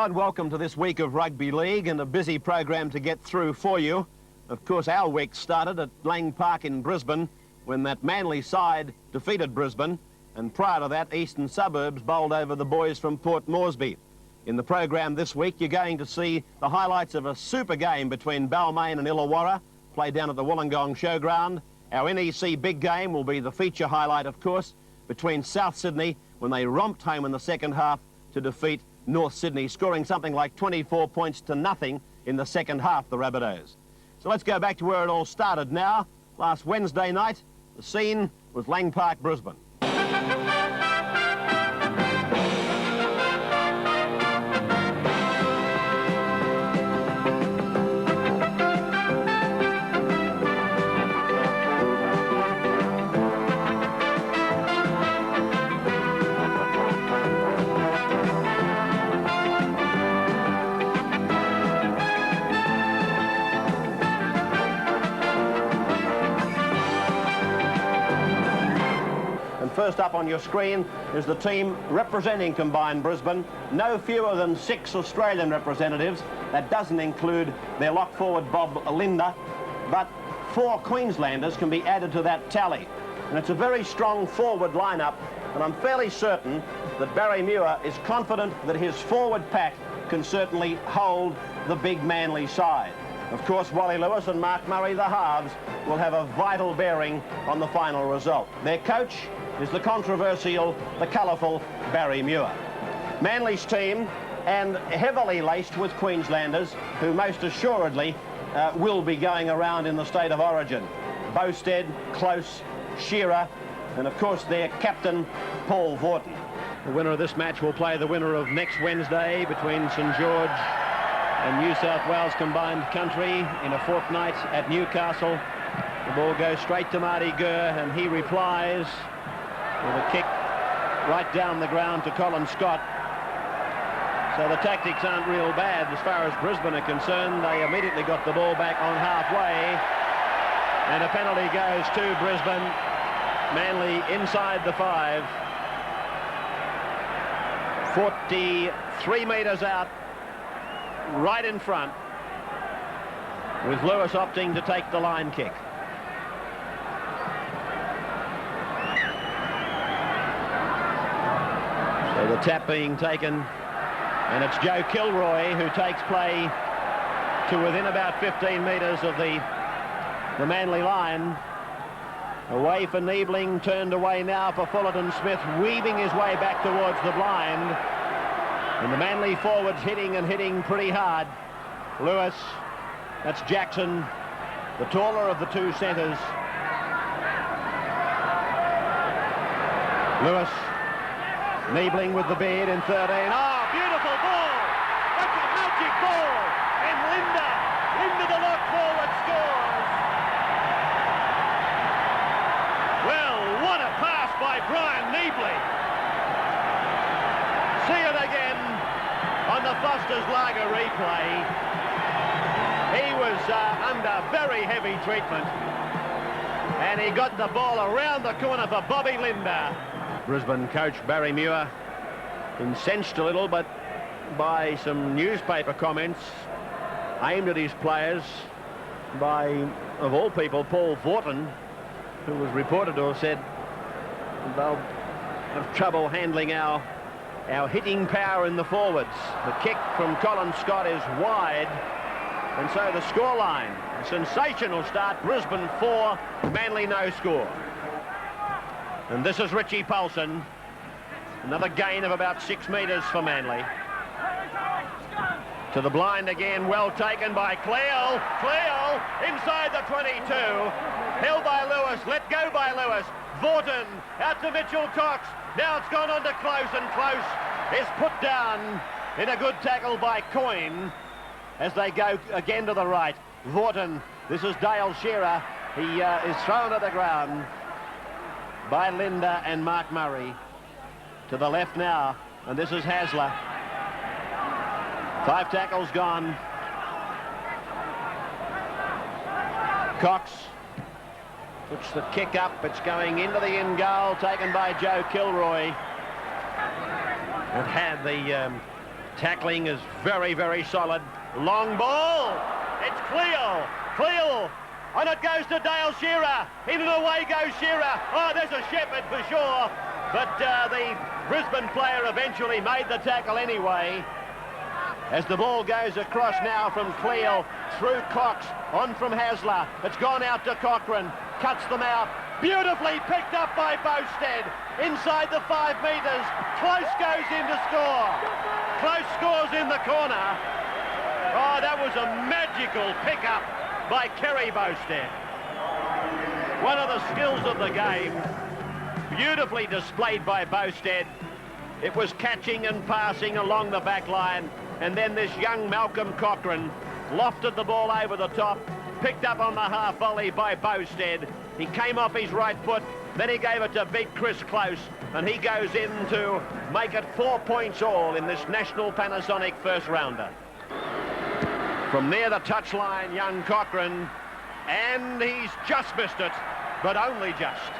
Hello and welcome to this week of Rugby League, and a busy program to get through for you. Of course, our week started at Lang Park in Brisbane when that Manly side defeated Brisbane, and prior to that, Eastern Suburbs bowled over the boys from Port Moresby. In the program this week, you're going to see the highlights of a super game between Balmain and Illawarra, played down at the Wollongong Showground. Our NEC big game will be the feature highlight, of course, between South Sydney when they romped home in the second half to defeat North Sydney, scoring something like 24 points to nothing in the second half, the Rabbitohs. So let's go back to where it all started now. Last Wednesday night, the scene was Lang Park, Brisbane. First up on your screen is the team representing combined Brisbane. No fewer than 6 Australian representatives. That doesn't include their lock forward Bob Linder, but 4 Queenslanders can be added to that tally. And it's a very strong forward lineup, and I'm fairly certain that Barry Muir is confident that his forward pack can certainly hold the big Manly side. Of course, Wally Lewis and Mark Murray, the halves, will have a vital bearing on the final result. Their coach is the controversial, the colourful Barry Muir. Manly's team, and heavily laced with Queenslanders, who most assuredly will be going around in the state of origin. Bowstead, Close, Shearer, and of course their captain, Paul Vaughton. The winner of this match will play the winner of next Wednesday between St George and New South Wales combined country in a fortnight at Newcastle. The ball goes straight to Marty Gurr, and he replies with a kick right down the ground to Colin Scott. So the tactics aren't real bad as far as Brisbane are concerned. They immediately got the ball back on halfway, and a penalty goes to Brisbane. Manly inside the 5. 43 metres out, right in front, with Lewis opting to take the line kick. So the tap being taken, and it's Joe Kilroy who takes play to within about 15 metres of the Manly line. Away for Niebling, turned away now for Fullerton Smith, weaving his way back towards the blind. And the Manly forwards hitting and hitting pretty hard. Lewis, that's Jackson, the taller of the 2 centres. Lewis, Niebling with the beard in 13. Oh, beautiful ball! That's a magic ball! And Linder, the lock forward, scores! Well, what a pass by Brian Niebling! See it again on the Foster's Lager replay. He was under very heavy treatment, and he got the ball around the corner for Bobby Linder. Brisbane coach Barry Muir incensed a little, but by some newspaper comments aimed at his players by, of all people, Paul Vaughton, who was reported to have said they'll have trouble handling our hitting power in the forwards. The kick from Colin Scott is wide, and so the scoreline, a sensational start, Brisbane 4, Manly no score. And this is Richie Paulson, another gain of about 6 metres for Manly. To the blind again, well taken by Cleo. Cleo inside the 22, held by Lewis, let go by Lewis. Vaughton out to Mitchell Cox. Now it's gone on to Close, and Close is put down in a good tackle by Coyne as they go again to the right. Vaughton, this is Dale Shearer. He is thrown to the ground by Linder and Mark Murray. To the left now, and this is Hasler. 5 tackles gone. Cox puts the kick up. It's going into the in goal, taken by Joe Kilroy. It had the Tackling is very, very solid. Long ball. It's Cleo. And it goes to Dale Shearer. In and away goes Shearer. Oh, there's a Shepherd for sure. But the Brisbane player eventually made the tackle anyway. As the ball goes across now from Cleo through Cox, on from Hasler. It's gone out to Cochrane. Cuts them out. Beautifully picked up by Bowstead. Inside the 5 metres. Close goes in to score. Close scores in the corner. Oh, that was a magical pickup by Kerry Bowstead. One of the skills of the game. Beautifully displayed by Bowstead. It was catching and passing along the back line. And then this young Malcolm Cochrane lofted the ball over the top. Picked up on the half volley by Bowstead. He came off his right foot. Then he gave it to big Chris Close. And he goes in to make it 4 points all in this National Panasonic first rounder. From near the touchline, young Cochrane, and he's just missed it, but only just.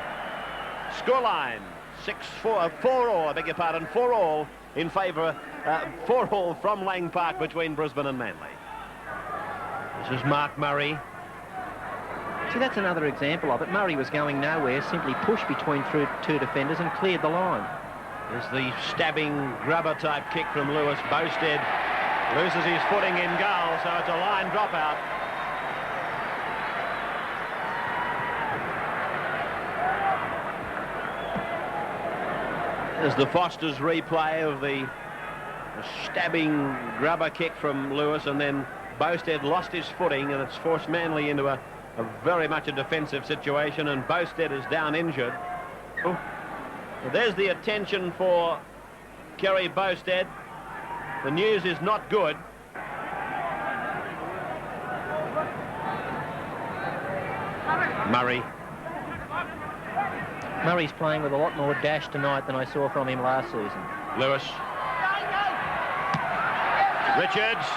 Scoreline, 4-all, I beg your pardon, 4-all in favour, 4-all from Lang Park between Brisbane and Manly. This is Mark Murray. See, that's another example of it. Murray was going nowhere, simply pushed between two defenders and cleared the line. There's the stabbing grubber type kick from Lewis. Bowstead loses his footing in goal, so it's a line dropout. There's the Foster's replay of the stabbing grubber kick from Lewis, and then Bowstead lost his footing, and it's forced Manly into a very much a defensive situation, and Bowstead is down injured. Oh. There's the attention for Kerry Bowstead. The news is not good. Murray. Murray's playing with a lot more dash tonight than I saw from him last season. Lewis. Richards.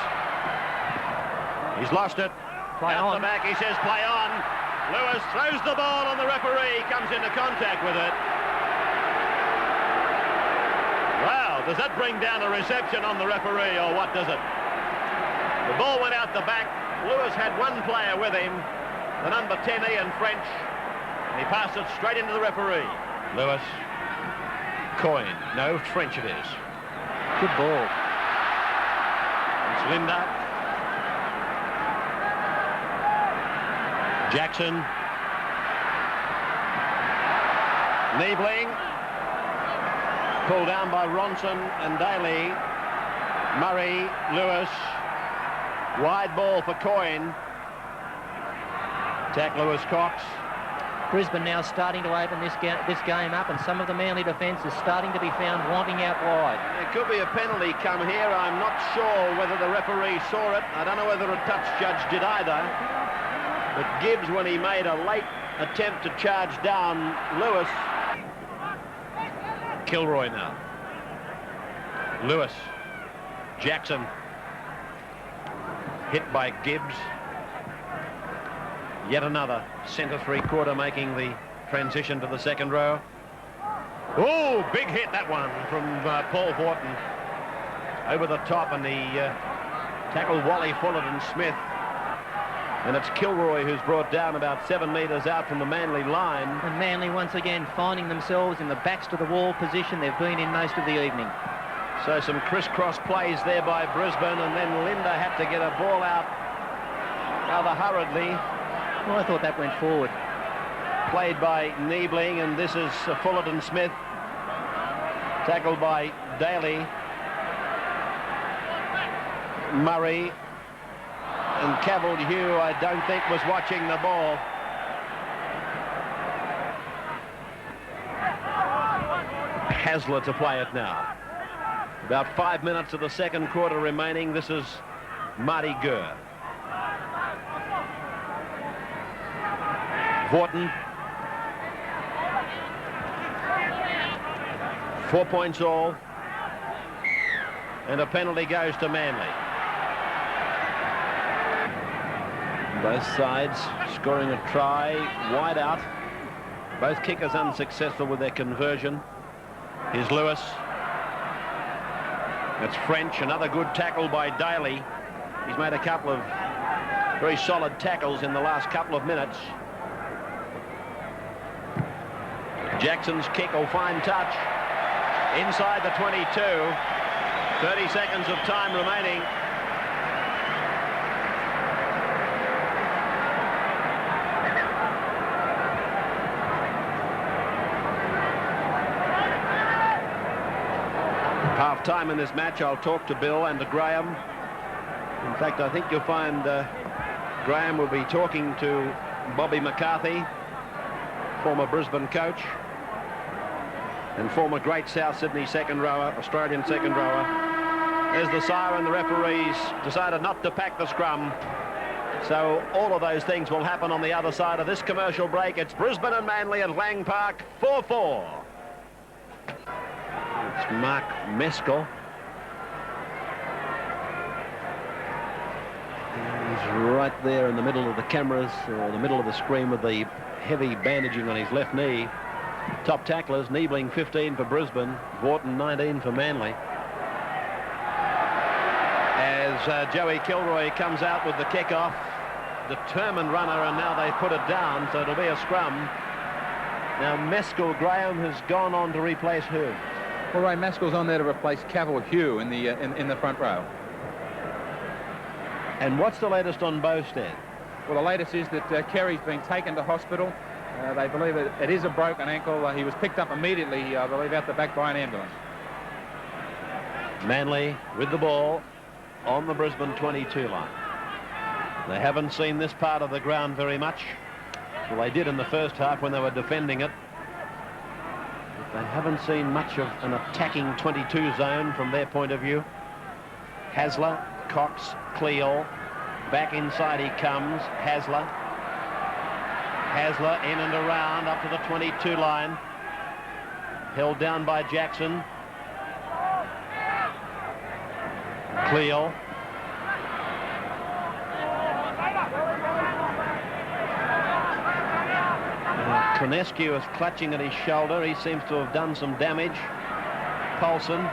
He's lost it. Play Out on. the back, he says play on. Lewis throws the ball on the referee, comes into contact with it. Wow, does that bring down a reception on the referee, or what does it? The ball went out the back. Lewis had one player with him, the number 10, Ian French, and he passed it straight into the referee. Lewis. Coyne. No, French it is. Good ball. It's Linda. Jackson. Niebling. Pulled down by Ronson and Daly. Murray, Lewis. Wide ball for Coyne. Attack Lewis Cox. Brisbane now starting to open this game up, and some of the Manly defence is starting to be found wanting out wide. There could be a penalty come here. I'm not sure whether the referee saw it. I don't know whether a touch judge did either. But Gibbs, when he made a late attempt to charge down Lewis. Kilroy now. Lewis. Jackson. Hit by Gibbs. Yet another centre three-quarter making the transition to the second row. Oh, big hit, that one from Paul Vaughton. Over the top, and he tackled Wally Fullerton Smith. And it's Kilroy who's brought down about 7 metres out from the Manly line. And Manly once again finding themselves in the backs to the wall position they've been in most of the evening. So some crisscross plays there by Brisbane, and then Linda had to get a ball out rather hurriedly. Well, I thought that went forward. Played by Niebling, and this is Fullerton Smith. Tackled by Daly. Murray. And Cavell-Hugh, I don't think, was watching the ball. Hasler to play it now. About 5 minutes of the second quarter remaining. This is Marty Gurr. Vaughton. 4 points all. And a penalty goes to Manly. Both sides scoring a try, wide out. Both kickers unsuccessful with their conversion. Here's Lewis. That's French, another good tackle by Daly. He's made a couple of very solid tackles in the last couple of minutes. Jackson's kick will find touch inside the 22. 30 seconds of time remaining. Half time in this match. I'll talk to Bill and to Graham. In fact, I think you'll find Graham will be talking to Bobby McCarthy, former Brisbane coach and former great South Sydney second rower, Australian second rower. There's the siren. The referees decided not to pack the scrum. So all of those things will happen on the other side of this commercial break. It's Brisbane and Manly at Lang Park, 4-4. It's Mark Meskel. He's right there in the middle of the cameras, or the middle of the screen, with the heavy bandaging on his left knee. Top tacklers, Niebling 15 for Brisbane, Wharton 19 for Manly. As Joey Kilroy comes out with the kick-off, determined runner, and now they put it down, so it'll be a scrum. Now Meskel, Graham, has gone on to replace who? Well, Ray Meskel's on there to replace Cavill Hugh in the front row. And what's the latest on Bowstead? Well, the latest is that Kerry's been taken to hospital. They believe it is a broken ankle. He was picked up immediately, I believe, out the back by an ambulance. Manly with the ball on the Brisbane 22 line. They haven't seen this part of the ground very much. Well, they did in the first half when they were defending it. But they haven't seen much of an attacking 22 zone from their point of view. Hasler, Cox, Cleal. Back inside he comes. Hasler in and around up to the 22 line. Held down by Jackson. Cleal. Konescu is clutching at his shoulder. He seems to have done some damage. Paulson.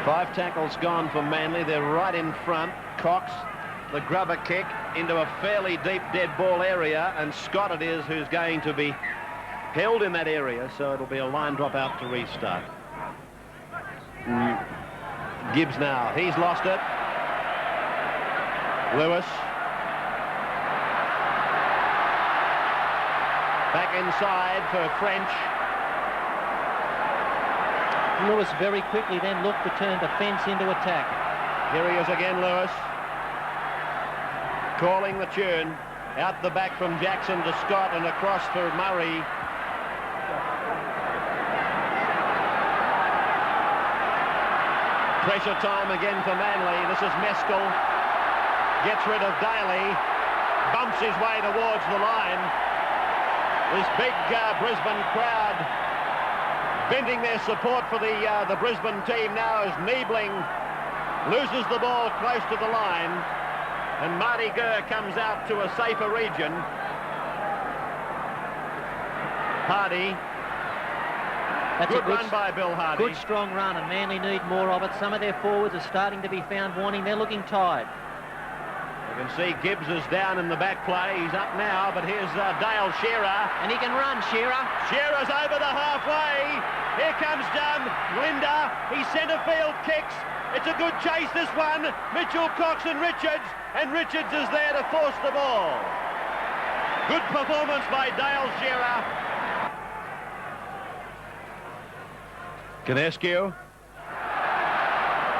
5 tackles gone for Manly. They're right in front. Cox, the grubber kick into a fairly deep dead ball area, and Scott it is who's going to be held in that area, so it'll be a line drop out to restart. Gibbs now. He's lost it. Lewis. Back inside for French. Lewis very quickly then looked to turn defence into attack. Here he is again, Lewis. Calling the tune. Out the back from Jackson to Scott and across for Murray. Pressure time again for Manly. This is Meskel. Gets rid of Daly. Bumps his way towards the line. This big Brisbane crowd venting their support for the Brisbane team now as Niebling loses the ball close to the line, and Marty Gurr comes out to a safer region. Hardy. That's good a good run by Bill Hardy. Good strong run, and Manly need more of it. Some of their forwards are starting to be found wanting. They're looking tired. You can see Gibbs is down in the back play. He's up now, but here's Dale Shearer. And he can run, Shearer. Shearer's over the halfway. Here comes Linda. He centre field kicks. It's a good chase, this one. Mitchell, Cox and Richards is there to force the ball. Good performance by Dale Shearer. Konescu.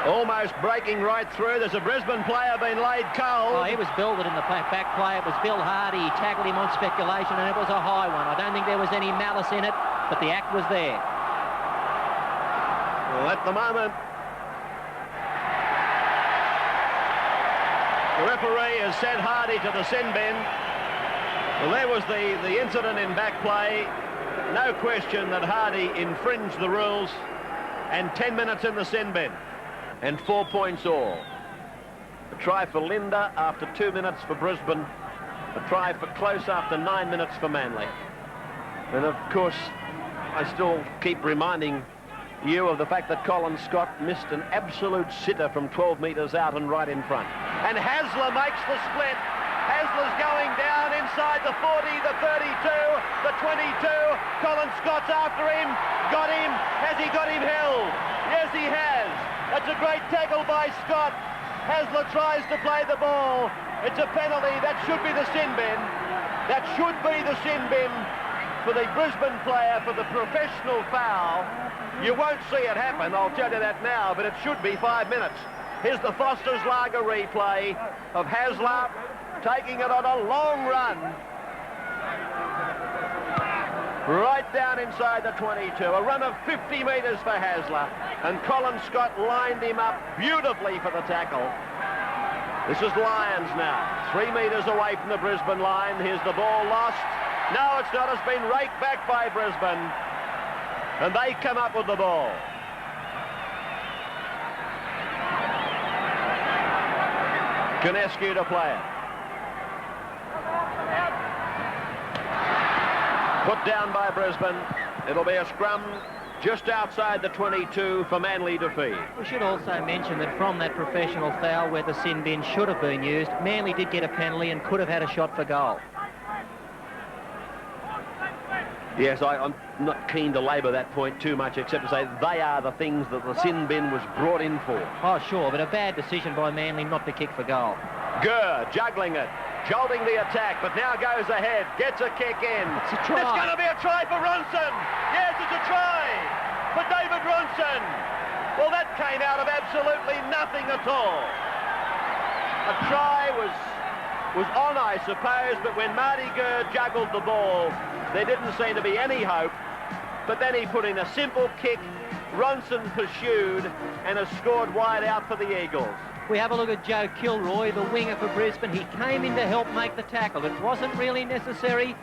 Almost breaking right through. There's a Brisbane player been laid cold. Oh, he was belted in the back play. It was Bill Hardy. He tackled him on speculation, and it was a high one. I don't think there was any malice in it, but the act was there. Well, at the moment, the referee has sent Hardy to the sin bin. Well, there was the incident in back play. No question that Hardy infringed the rules, and 10 minutes in the sin bin. And 4 points all. A try for Linda after 2 minutes for Brisbane. A try for Close after 9 minutes for Manly. And of course, I still keep reminding you of the fact that Colin Scott missed an absolute sitter from 12 metres out and right in front. And Hasler makes the split. Hasler's going down inside the 40, the 32, the 22. Colin Scott's after him. Got him. Has he got him held? Yes, he has. That's a great tackle by Scott. Hasler tries to play the ball. It's a penalty. That should be the sin bin. That should be the sin bin for the Brisbane player for the professional foul. You won't see it happen, I'll tell you that now, but it should be 5 minutes. Here's the Foster's Lager replay of Hasler taking it on a long run. Right down inside the 22. A run of 50 metres for Hasler. And Colin Scott lined him up beautifully for the tackle. This is Lions now. 3 metres away from the Brisbane line. Here's the ball lost. No, it's not. It's been raked back by Brisbane. And they come up with the ball. Conescu to play it. Put down by Brisbane. It'll be a scrum just outside the 22 for Manly to feed. We should also mention that from that professional foul where the sin bin should have been used, Manly did get a penalty and could have had a shot for goal. Yes, I'm not keen to labour that point too much, except to say they are the things that the sin bin was brought in for. Oh, sure, but a bad decision by Manly not to kick for goal. Gurr juggling it, jolting the attack, but now goes ahead, gets a kick in. It's a try. It's going to be a try for Ronson. Yes, it's a try for David Ronson. Well, that came out of absolutely nothing at all. A try was on, I suppose, but when Marty Gurr juggled the ball, there didn't seem to be any hope. But then he put in a simple kick. Ronson pursued and has scored wide out for the Eagles. We have a look at Joe Kilroy, the winger for Brisbane. He came in to help make the tackle. It wasn't really necessary.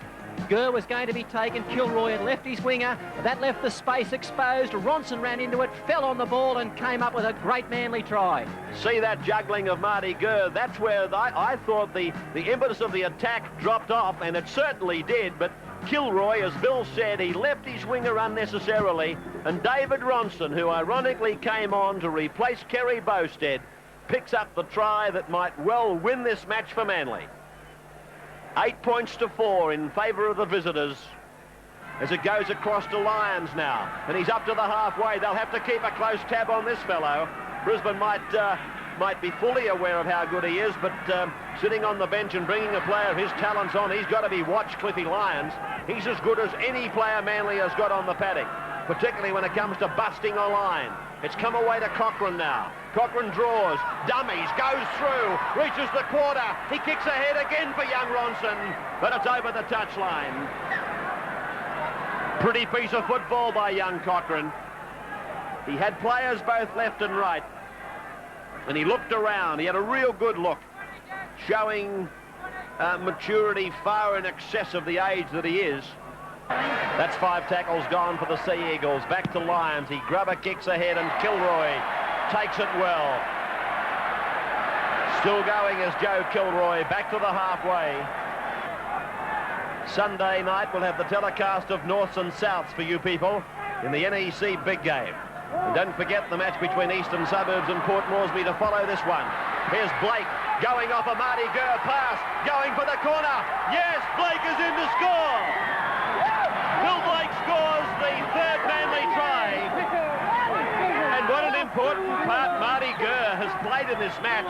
Gurr was going to be taken. Kilroy had left his winger. That left the space exposed. Ronson ran into it, fell on the ball and came up with a great Manly try. See that juggling of Marty Gurr? That's where I thought the impetus of the attack dropped off, and it certainly did, but Kilroy, as Bill said, he left his winger unnecessarily, and David Ronson, who ironically came on to replace Kerry Bowstead, picks up the try that might well win this match for Manly. 8 points to 4 in favour of the visitors as it goes across to Lions now, and he's up to the halfway. They'll have to keep a close tab on this fellow. Brisbane might be fully aware of how good he is, but sitting on the bench and bringing a player of his talents on, he's got to be watched, Cliffy Lyons. He's as good as any player Manly has got on the paddock, particularly when it comes to busting a line. It's come away to Cochrane now. Cochrane draws, dummies, goes through, reaches the quarter. He kicks ahead again for young Ronson, but it's over the touchline. Pretty piece of football by young Cochrane. He had players both left and right, and he looked around. He had a real good look, showing maturity far in excess of the age that he is. That's 5 tackles gone for the Sea Eagles. Back to Lions. He grubber kicks ahead and Kilroy takes it well. Still going is Joe Kilroy. Back to the halfway. Sunday night we'll have the telecast of Norths and Souths for you people in the NEC big game. And don't forget the match between Eastern Suburbs and Port Moresby to follow this one. Here's Blake going off a Marty Gurr pass, going for the corner. Yes, Blake is in to score. Will Blake scores the third Manly try. And what an important part Marty Gurr has played in this match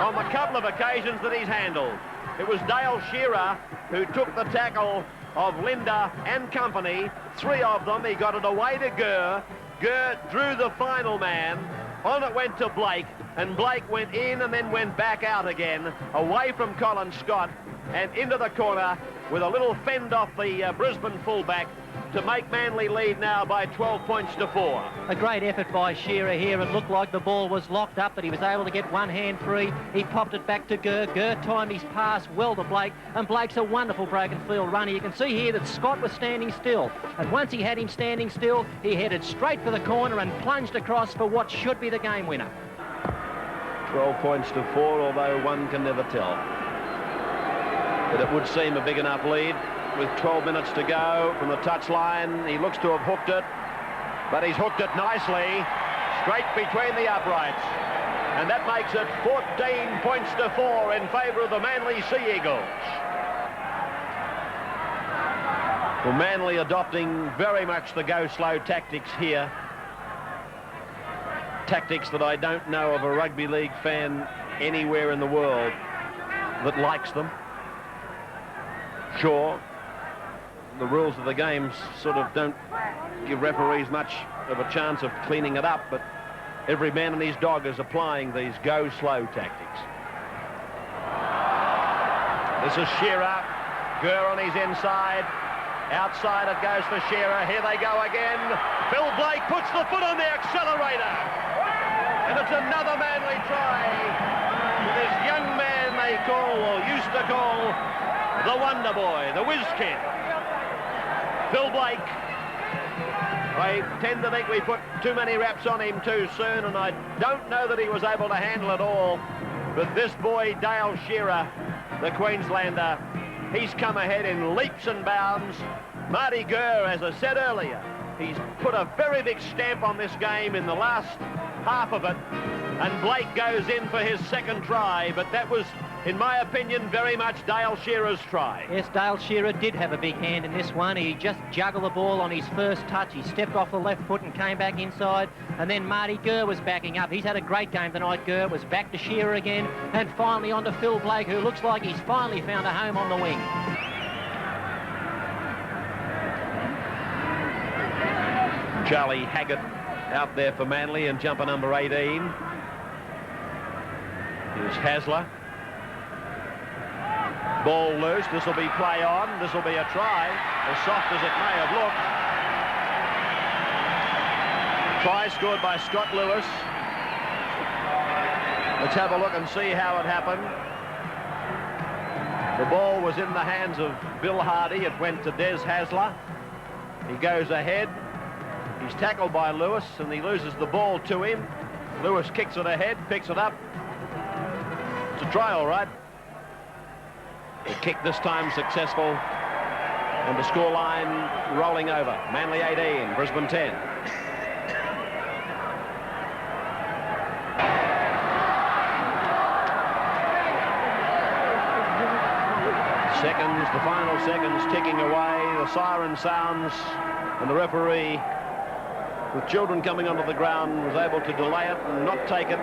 on the couple of occasions that he's handled. It was Dale Shearer who took the tackle of Linda and company. 3 of them. He got it away to Gurr. Gurr drew the final man. On it went to Blake, and Blake went in and then went back out again, away from Colin Scott and into the corner with a little fend off the Brisbane fullback to make Manly lead now by 12 points to 4. A great effort by Shearer here. It looked like the ball was locked up, but he was able to get one hand free. He popped it back to Gurr. Gurr timed his pass well to Blake, and Blake's a wonderful broken field runner. You can see here that Scott was standing still, and once he had him standing still, he headed straight for the corner and plunged across for what should be the game winner. 12 points to 4, although one can never tell. But it would seem a big enough lead with 12 minutes to go from the touchline. He looks to have hooked it. But he's hooked it nicely, straight between the uprights. And that makes it 14 points to 4 in favour of the Manly Sea Eagles. Well, Manly adopting very much the go-slow tactics here. Tactics that I don't know of a rugby league fan anywhere in the world that likes them. Sure, the rules of the game sort of don't give referees much of a chance of cleaning it up, but every man and his dog is applying these go-slow tactics. This is Shearer. Gurr on his inside. Outside it goes for Shearer. Here they go again. Phil Blake puts the foot on the accelerator. And it's another Manly try. This young man they call, or used to call, the Wonder Boy, the Whiz Kid. Phil Blake. I tend to think we put too many raps on him too soon, and I don't know that he was able to handle it all. But this boy, Dale Shearer, the Queenslander, he's come ahead in leaps and bounds. Marty Gurr, as I said earlier, he's put a very big stamp on this game in the last half of it. And Blake goes in for his second try, but that was, in my opinion, very much Dale Shearer's try. Yes, Dale Shearer did have a big hand in this one. He just juggled the ball on his first touch. He stepped off the left foot and came back inside. And then Marty Gurr was backing up. He's had a great game tonight, Gurr. Was back to Shearer again. And finally on to Phil Blake, who looks like he's finally found a home on the wing. Charlie Haggett out there for Manly and jumper number 18. Here's Hasler. Ball loose. This will be play on. This will be a try, as soft as it may have looked. Try scored by Scott Lewis. Let's have a look and see how it happened. The ball was in the hands of Bill Hardy. It went to Des Hasler. He goes ahead. He's tackled by Lewis, and he loses the ball to him. Lewis kicks it ahead, picks it up. It's a try, all right. The kick this time successful, and the scoreline rolling over. Manly 18, Brisbane 10. Seconds, the final seconds ticking away. The siren sounds, and the referee, with children coming onto the ground, was able to delay it and not take it.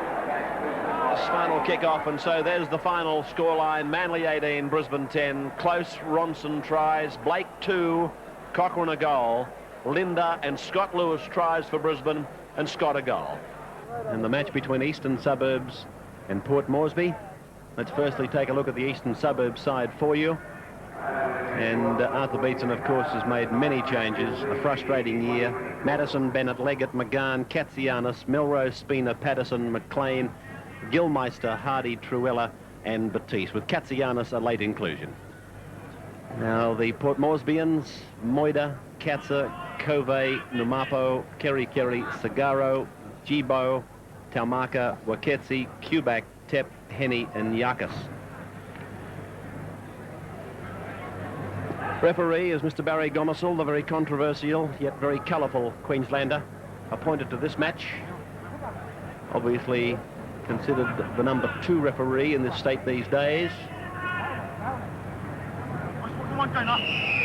This final kick-off, and so there's the final scoreline. Manly 18, Brisbane 10. Close Ronson tries. Blake 2, Cochrane a goal. Linda and Scott Lewis tries for Brisbane, and Scott a goal. And the match between Eastern Suburbs and Port Moresby. Let's firstly take a look at the Eastern Suburbs side for you. And Arthur Beetson, of course, has made many changes. A frustrating year. Madison, Bennett, Leggett, McGahn, Katsianis, Melrose, Spina, Patterson, McLean, Gilmeister, Hardy, Truella and Batiste, with Katsianis a late inclusion. Now the Port Moresbians: Moida, Katza, Covey, Numapo, Kerry, Sagaro, Jibo, Taumaka, Waketsi, Kubak, Tep, Henny and Yakas. Referee is Mr. Barry Gomersall, the very controversial yet very colourful Queenslander, appointed to this match. Obviously considered the number 2 referee in this state these days.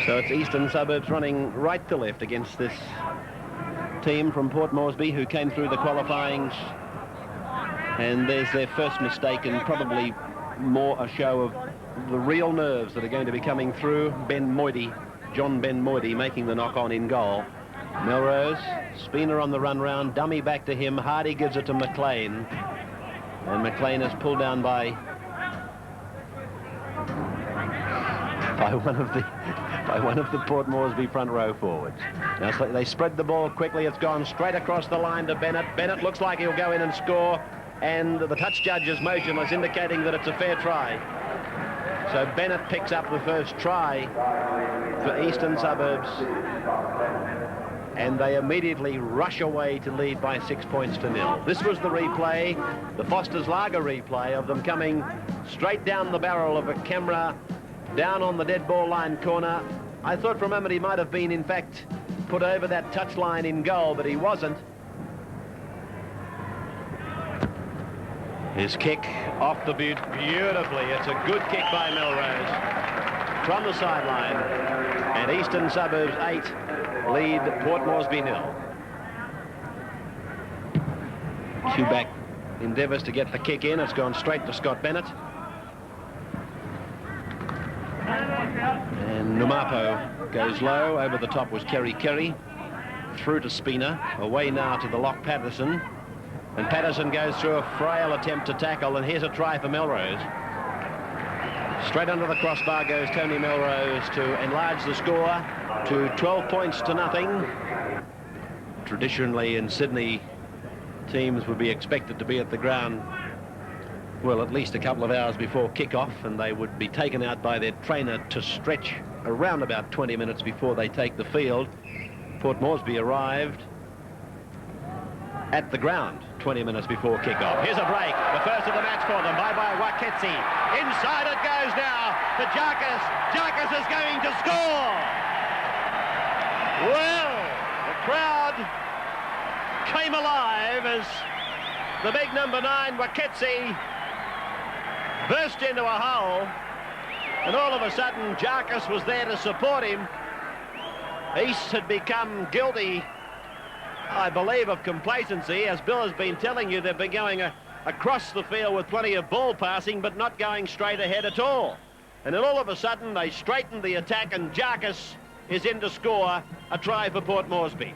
So it's Eastern Suburbs running right to left against this team from Port Moresby, who came through the qualifyings. And there's their first mistake, and probably more a show of the real nerves that are going to be coming through. John Ben Moidy making the knock-on in goal. Melrose, Spina on the run round, dummy back to him. Hardy gives it to McLean, and McLean is pulled down by one of the Port Moresby front row forwards. Now so they spread the ball quickly. It's gone straight across the line to Bennett. Bennett looks like he'll go in and score, and the touch judge's motion is indicating that it's a fair try. So Bennett picks up the first try for Eastern Suburbs, and they immediately rush away to lead by 6 points to 0. This was the replay, the Foster's Lager replay of them coming straight down the barrel of a camera, down on the dead ball line corner. I thought for a moment he might have been, in fact, put over that touchline in goal, but he wasn't. His kick off the boot beautifully. It's a good kick by Melrose from the sideline. And Eastern Suburbs 8 lead Port Moresby 0. Quebec endeavours to get the kick in. It's gone straight to Scott Bennett. And Numapo goes low. Over the top was Kerry. Through to Spina. Away now to the lock Patterson. And Patterson goes through a frail attempt to tackle. And here's a try for Melrose. Straight under the crossbar goes Tony Melrose to enlarge the score to 12 points to nothing. Traditionally in Sydney, teams would be expected to be at the ground, well, at least a couple of hours before kick-off, and they would be taken out by their trainer to stretch around about 20 minutes before they take the field. Port Moresby arrived at the ground 20 minutes before kick-off. Here's a break, the first of the match for them by Waketsi. Inside it goes now to Jarkis. Jarkis is going to score. Well, the crowd came alive as the big number 9, Waketsi, burst into a hole, and all of a sudden Jarkis was there to support him. East had become guilty, I believe, of complacency. As Bill has been telling you, they've been going across the field with plenty of ball passing, but not going straight ahead at all. And then all of a sudden they straightened the attack, and Jarkis is in to score a try for Port Moresby.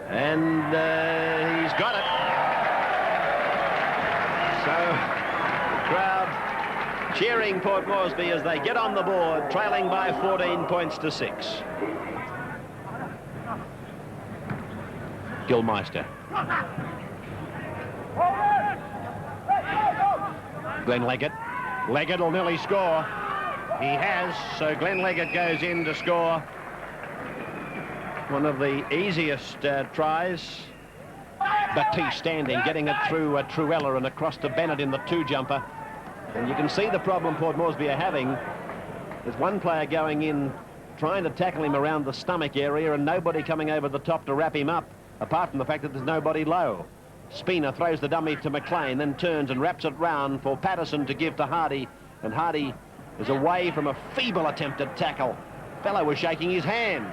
And he's got it. So the crowd cheering Port Moresby as they get on the board, trailing by 14 points to 6. Gilmeister. Glenn Leggett. Leggett will nearly score. He has, so Glenn Leggett goes in to score one of the easiest tries. Batiste standing, getting it through Truella and across to Bennett in the 2-jumper. And you can see the problem Port Moresby are having. There's one player going in, trying to tackle him around the stomach area, and nobody coming over the top to wrap him up, apart from the fact that there's nobody low. Spina throws the dummy to McLean, then turns and wraps it round for Patterson to give to Hardy, and Hardy is away from a feeble attempt at tackle. Fellow was shaking his hand,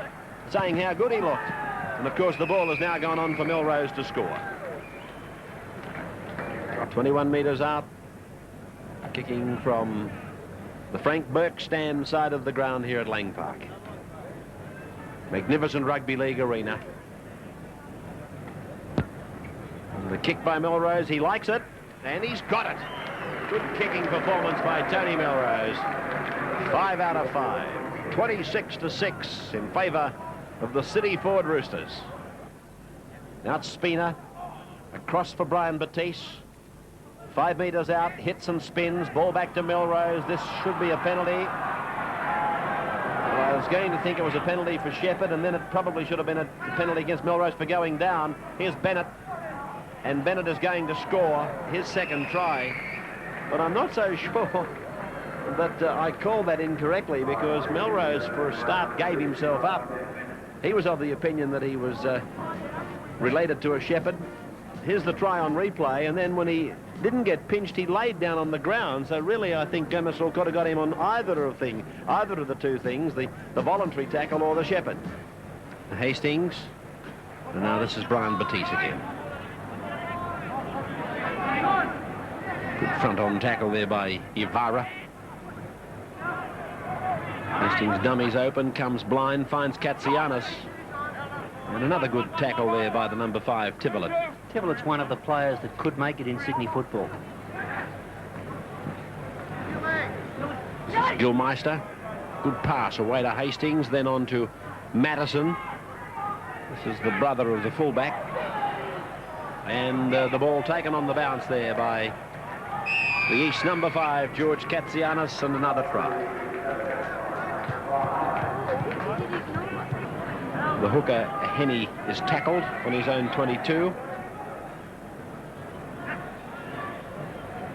saying how good he looked. And of course the ball has now gone on for Melrose to score. 21 metres out, kicking from the Frank Burke stand side of the ground here at Lang Park. Magnificent Rugby League arena. And the kick by Melrose, he likes it, and he's got it. Good kicking performance by Tony Melrose. 5 out of 5. 26 to 6 in favour of the City Ford Roosters. Now it's Spina. Across for Brian Batiste. 5 metres out, hits and spins. Ball back to Melrose. This should be a penalty. Well, I was going to think it was a penalty for Shepherd, and then it probably should have been a penalty against Melrose for going down. Here's Bennett. And Bennett is going to score his second try. But I'm not so sure that I called that incorrectly, because Melrose, for a start, gave himself up. He was of the opinion that he was related to a Shepherd. Here's the try on replay, and then when he didn't get pinched, he laid down on the ground. So really, I think Demisel could have got him on either of the two things, the voluntary tackle or the Shepherd. Hastings, and now this is Brian Batiste again. Good front-on tackle there by Illawarra. Hastings dummies open, comes blind, finds Katsianis. And another good tackle there by the number 5, Tivolett. Tivolett's one of the players that could make it in Sydney football. This is Gilmeister. Good pass away to Hastings, then on to Madison. This is the brother of the fullback. And the ball taken on the bounce there by the East number 5, George Katsianis, and another try. The hooker, Henny, is tackled on his own 22.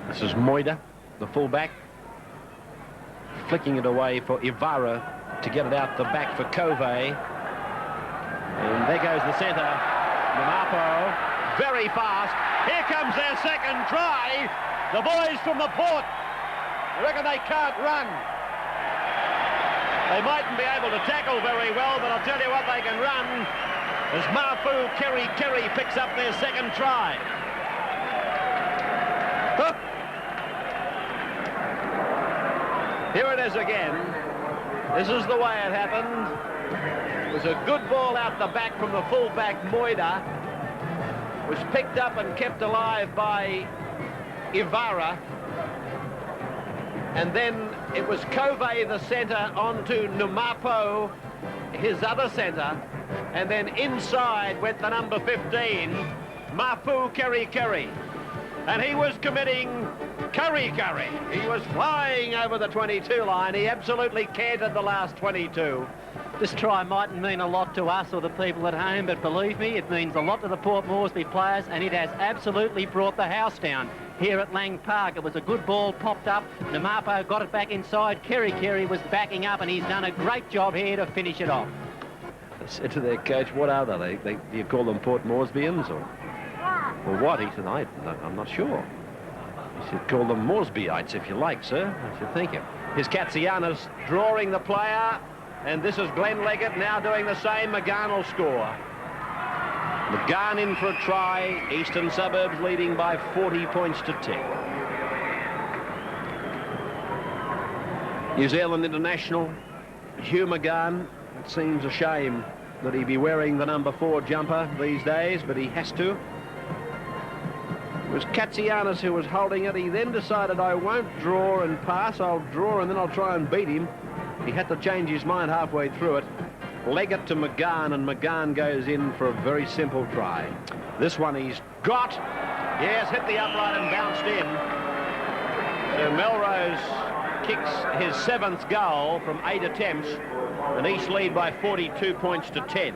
This is Moida, the fullback, flicking it away for Illawarra to get it out the back for Covey. And there goes the centre. Namapo, very fast. Here comes their second try. The boys from the Port. I reckon they can't run. They mightn't be able to tackle very well, but I'll tell you what, they can run. As Mafu Kerry picks up their second try. Here it is again. This is the way it happened. It was a good ball out the back from the fullback, Moida. Was picked up and kept alive by Illawarra. And then it was Covey, the centre, onto Numapo, his other centre. And then inside went the number 15, Mafu Kerry. And he was committing curry. He was flying over the 22 line. He absolutely canted the last 22. This try mightn't mean a lot to us or the people at home, but believe me, it means a lot to the Port Moresby players, and it has absolutely brought the house down here at Lang Park. It was a good ball, popped up. Namapo got it back inside. Kerry was backing up, and he's done a great job here to finish it off. They said to their coach, what are they? Do you call them Port Moresbyans or what? He said, I'm not sure. He said, call them Moresbyites if you like, sir. I said, thank you. Here's Katsianis drawing the player, and this is Glenn Leggett now doing the same. McGann will score. McGann in for a try. Eastern Suburbs leading by 40 points to 10. New Zealand international Hugh McGann. It seems a shame that he be wearing the number 4 jumper these days, but he has to. It was Katsianis who was holding it. He then decided, I won't draw and pass. I'll draw and then I'll try and beat him. He had to change his mind halfway through it. Leg it to McGann, and McGann goes in for a very simple try. This one he's got. Yes, hit the upright and bounced in. So Melrose kicks his 7th goal from 8 attempts, and East lead by 42 points to 10.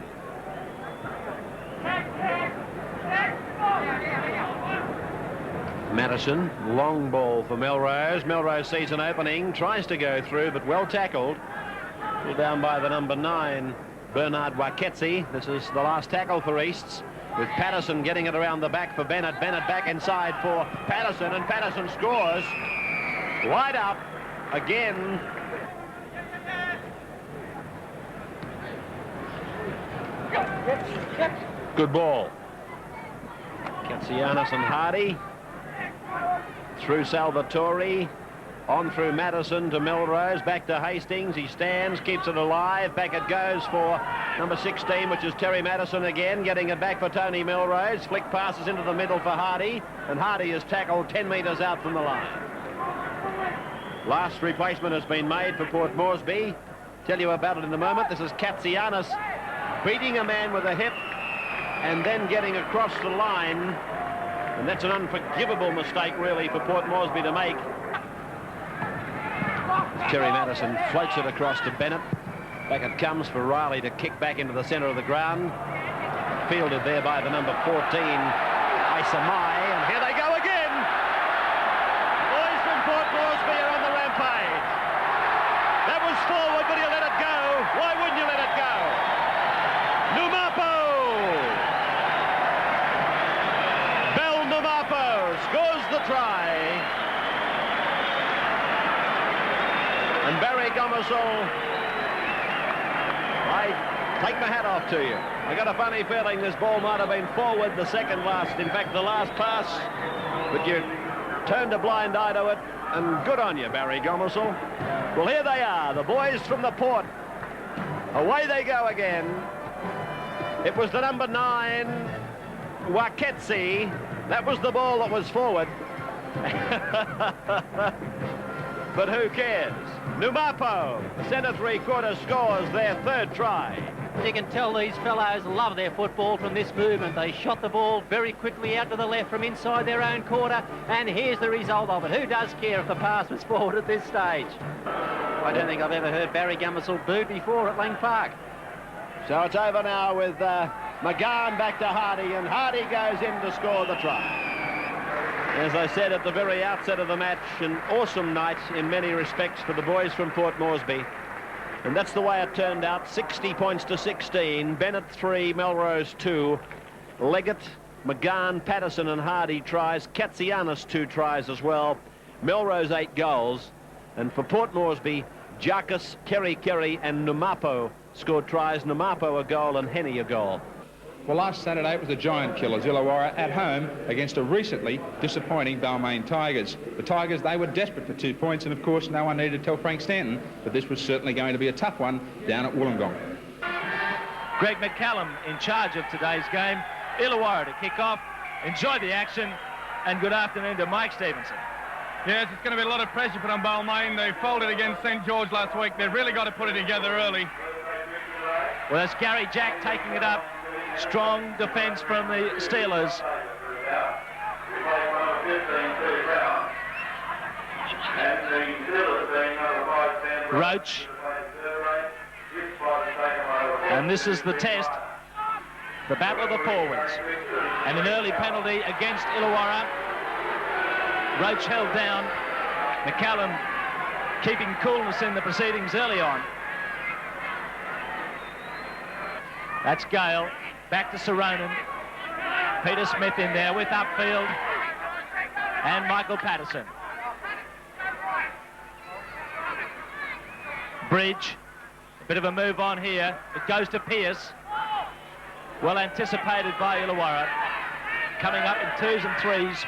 Madison, long ball for Melrose. Melrose sees an opening, tries to go through, but well tackled. Pulled down by the number 9, Bernard Waketsi. This is the last tackle for Easts, with Patterson getting it around the back for Bennett. Bennett back inside for Patterson, and Patterson scores. Wide up again. Good ball. Katsianis and Hardy. Through Salvatore, on through Madison to Melrose, back to Hastings. He stands, keeps it alive. Back it goes for number 16, which is Terry Madison again, getting it back for Tony Melrose. Flick passes into the middle for Hardy, and Hardy is tackled 10 metres out from the line. Last replacement has been made for Port Moresby. Tell you about it in a moment. This is Katsianis beating a man with a hip and then getting across the line. And that's an unforgivable mistake, really, for Port Moresby to make. Terry Madison floats it across to Bennett. Back it comes for Riley to kick back into the centre of the ground. Fielded there by the number 14, Isamai. And here they go again. The boys from Port Moresby are on the rampage. That was forward, but he'll let it go. Why wouldn't you let it go? Numapo! Numapo scores the try. And Barry Gomersall, I take my hat off to you. I got a funny feeling this ball might have been forward the second last, in fact the last pass, but you turned a blind eye to it, and good on you, Barry Gomersall. Well, here they are, the boys from the Port. Away they go again. It was the number 9, Waketsi. That was the ball that was forward. But who cares? Numapo, the centre three-quarter, scores their 3rd try. You can tell these fellows love their football from this movement. They shot the ball very quickly out to the left from inside their own quarter, and here's the result of it. Who does care if the pass was forward at this stage? I don't think I've ever heard Barry Gomersall booed before at Lang Park. So it's over now with McGann back to Hardy, and Hardy goes in to score the try. As I said at the very outset of the match, an awesome night in many respects for the boys from Port Moresby. And that's the way it turned out. 60 points to 16. Bennett 3, Melrose 2. Leggett, McGahn, Patterson and Hardy tries. Katsianis 2 tries as well. Melrose 8 goals. And for Port Moresby, Jarkus, Kerry and Numapo scored tries. Numapo a goal and Henny a goal. Well, last Saturday it was the giant killers, Illawarra, at home against a recently disappointing Balmain Tigers. The Tigers, they were desperate for 2 points, and of course no one needed to tell Frank Stanton that this was certainly going to be a tough one down at Wollongong. Greg McCallum in charge of today's game. Illawarra to kick off. Enjoy the action, and good afternoon to Mike Stevenson. Yes, it's going to be a lot of pressure put on Balmain. They folded against St George last week. They've really got to put it together early. Well, that's Gary Jack taking it up. Strong defence from the Steelers. Roach. And this is the test. The battle of the forwards. And an early penalty against Illawarra. Roach held down. McCallum keeping coolness in the proceedings early on. That's Gale. Back to Saronen. Peter Smith in there with upfield. And Michael Patterson. Bridge. A bit of a move on here. It goes to Pearce. Well anticipated by Illawarra. Coming up in 2s and 3s.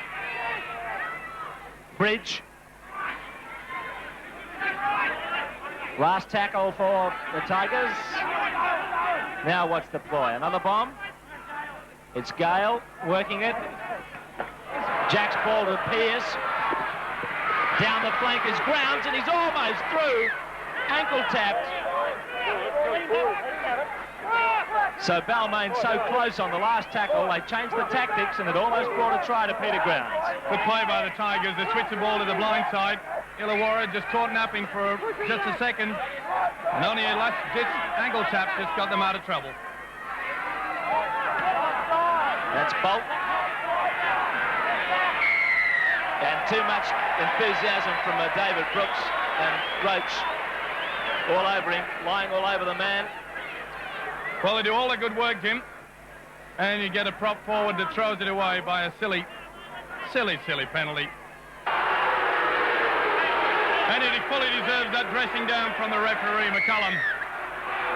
Bridge. Last tackle for the Tigers. Now what's the ploy? Another bomb. It's Gale working it. Jack's ball to Pearce. Down the flank is Grounds, and he's almost through. Ankle tapped. So Balmain so close on the last tackle, they changed the tactics, and it almost brought a try to Peter Grounds. Good play by the Tigers. They switched the ball to the blind side. Illawarra just caught napping for just a second, and only a last-ditch ankle tap just got them out of trouble. That's Bolt. And too much enthusiasm from David Brooks and Roach all over him, lying all over the man. Well, they do all the good work, Jim, and you get a prop forward that throws it away by a silly penalty. And he fully deserves that dressing down from the referee, McCallum.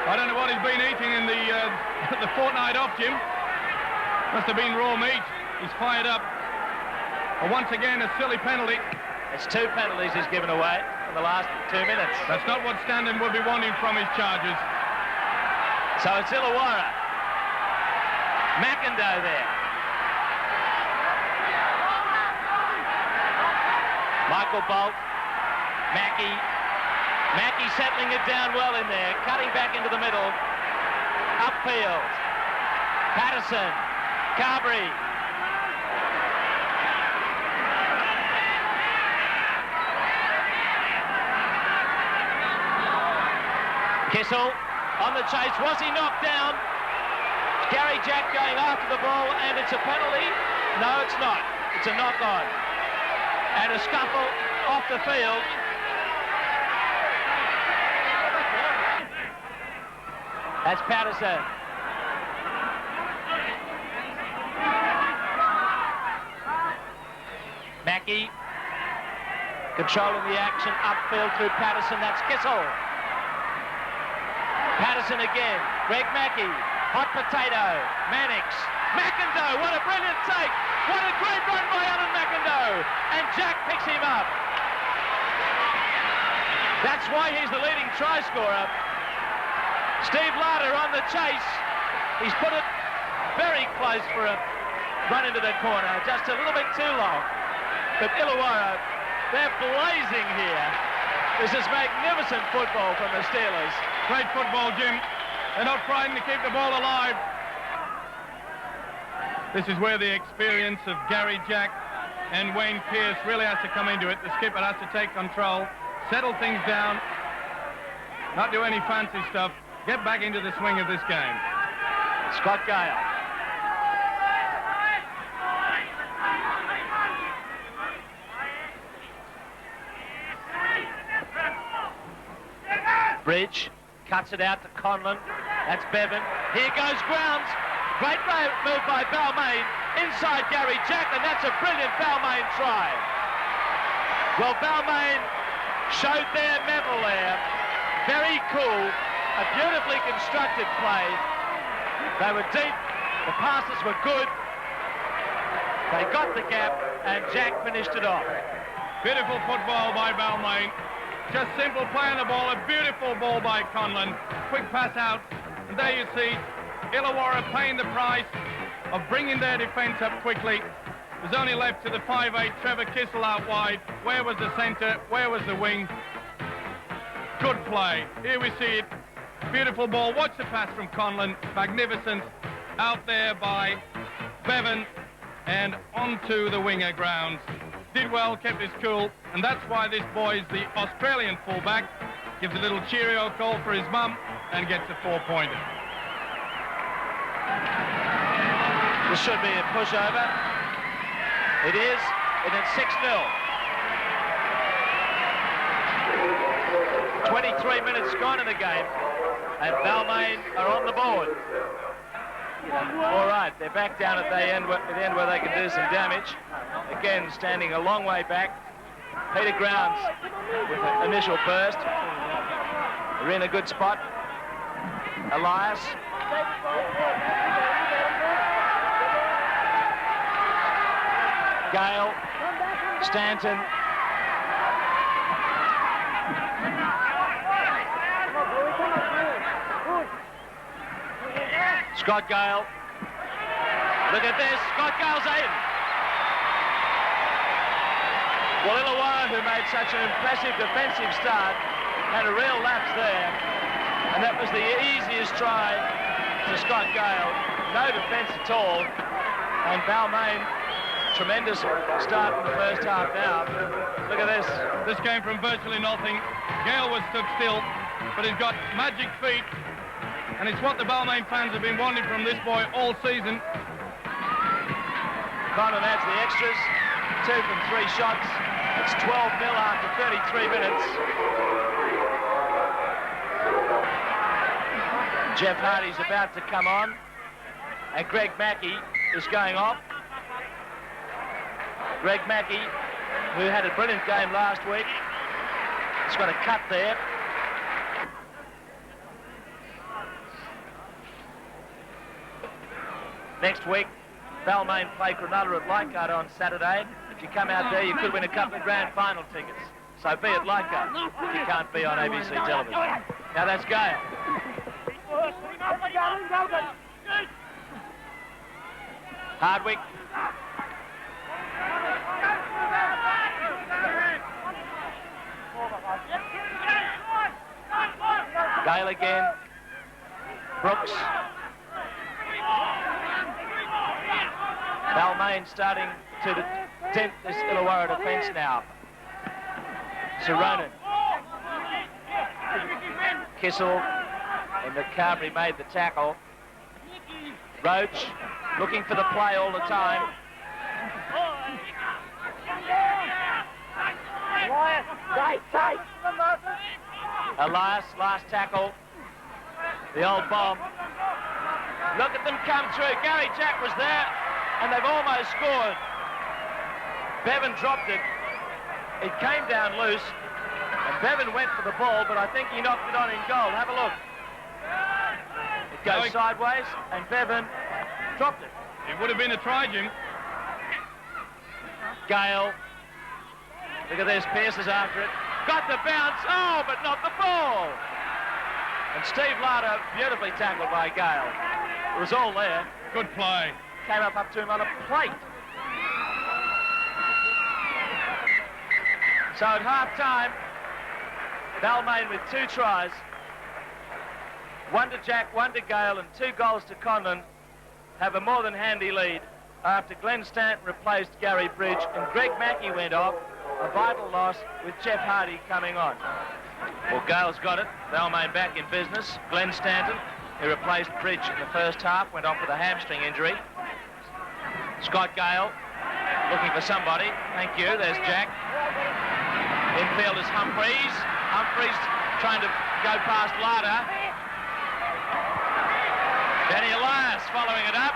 I don't know what he's been eating in the fortnight off, Jim. Must have been raw meat. He's fired up. But once again, a silly penalty. It's 2 penalties he's given away in the last 2 minutes. That's not what Stanton would be wanting from his charges. So it's Illawarra. McIndoe there. Michael Bolt. Mackey settling it down well in there. Cutting back into the middle. Upfield. Patterson. Carberry. Kissel on the chase. Was he knocked down? Gary Jack going after the ball, and it's a penalty. No, it's not. It's a knock-on. And a scuffle off the field. That's Patterson. Mackey controlling the action upfield through Patterson. That's Kissel. Patterson again. Greg Mackey. Hot potato. Mannix. McIndoe. What a brilliant take. What a great run by Alan McIndoe. And Jack picks him up. That's why he's the leading try scorer. Steve Larder on the chase. He's put it very close for a run into the corner. Just a little bit too long. But Illawarra, they're blazing here. This is magnificent football from the Steelers. Great football, Jim. They're not frightened to keep the ball alive. This is where the experience of Gary Jack and Wayne Pearce really has to come into it. The skipper has to take control, settle things down, not do any fancy stuff, get back into the swing of this game. Scott Gale. Bridge Cuts it out to Conlon. That's Bevan. Here goes Grounds. Great move by Balmain. Inside Gary Jack, and that's a brilliant Balmain try. Well, Balmain showed their mettle there. Very cool. A beautifully constructed play. They were deep. The passes were good. They got the gap, and Jack finished it off. Beautiful football by Balmain. Just simple play on the ball, a beautiful ball by Conlon. Quick pass out, and there you see Illawarra paying the price of bringing their defence up quickly. It was only left to the 5'8", Trevor Kissel out wide. Where was the centre? Where was the wing? Good play. Here we see it. Beautiful ball. Watch the pass from Conlon. Magnificent. Out there by Bevan and onto the winger Grounds. Did well, kept his cool, and that's why this boy is the Australian fullback. Gives a little cheerio call for his mum and gets a 4-pointer. This should be a pushover. It is, and it's 6-0. 23 minutes gone in the game, and Balmain are on the board. All right, they're back down at the end where they can do some damage. Again, standing a long way back. Peter Grounds with an initial burst. They're in a good spot. Elias. Gale. Stanton. Scott Gale. Look at this. Scott Gale's in. Well, Illawarra, who made such an impressive defensive start, had a real lapse there. And that was the easiest try to Scott Gale. No defence at all. And Balmain, tremendous start in the first half now. Look at this. This came from virtually nothing. Gale was stood still, but he's got magic feet. And it's what the Balmain fans have been wanting from this boy all season. Conlon adds the extras. 2 from 3 shots. It's 12-0 after 33 minutes. Jeff Hardy's about to come on. And Greg Mackey is going off. Greg Mackey, who had a brilliant game last week, has got a cut there. Next week, Balmain play Granada at Leichhardt on Saturday. If you come out there, you could win a couple of grand final tickets. So be at Leichhardt if you can't be on ABC television. Now that's Gale. Hardwick. Gale again. Brooks. Balmain starting to dent this Illawarra defence now. Saronen. Kissel and McCarthy made the tackle. Roach looking for the play all the time. Elias, last tackle. The old bomb. Look at them come through. Gary Jack was there, and they've almost scored. Bevan dropped it. It came down loose, and Bevan went for the ball, but I think he knocked it on in goal. Have a look. It goes sideways, and Bevan dropped it. It would have been a try, Jim. Gale. Look at this. Pearce is after it. Got the bounce. Oh, but not the ball. And Steve Larder, beautifully tackled by Gale. It was all there. Good play. Came up to him on a plate. So at half-time, Balmain with 2 tries. 1 to Jack, 1 to Gale, and 2 goals to Conlon have a more than handy lead after Glenn Stanton replaced Gary Bridge and Greg Mackey went off. A vital loss with Jeff Hardy coming on. Well, Gale's got it. Balmain back in business. Glenn Stanton, who replaced Bridge in the first half, went off with a hamstring injury. Scott Gale looking for somebody. Thank you. There's Jack. Infield is Humphreys. Humphreys trying to go past Lada. Danny Elias following it up.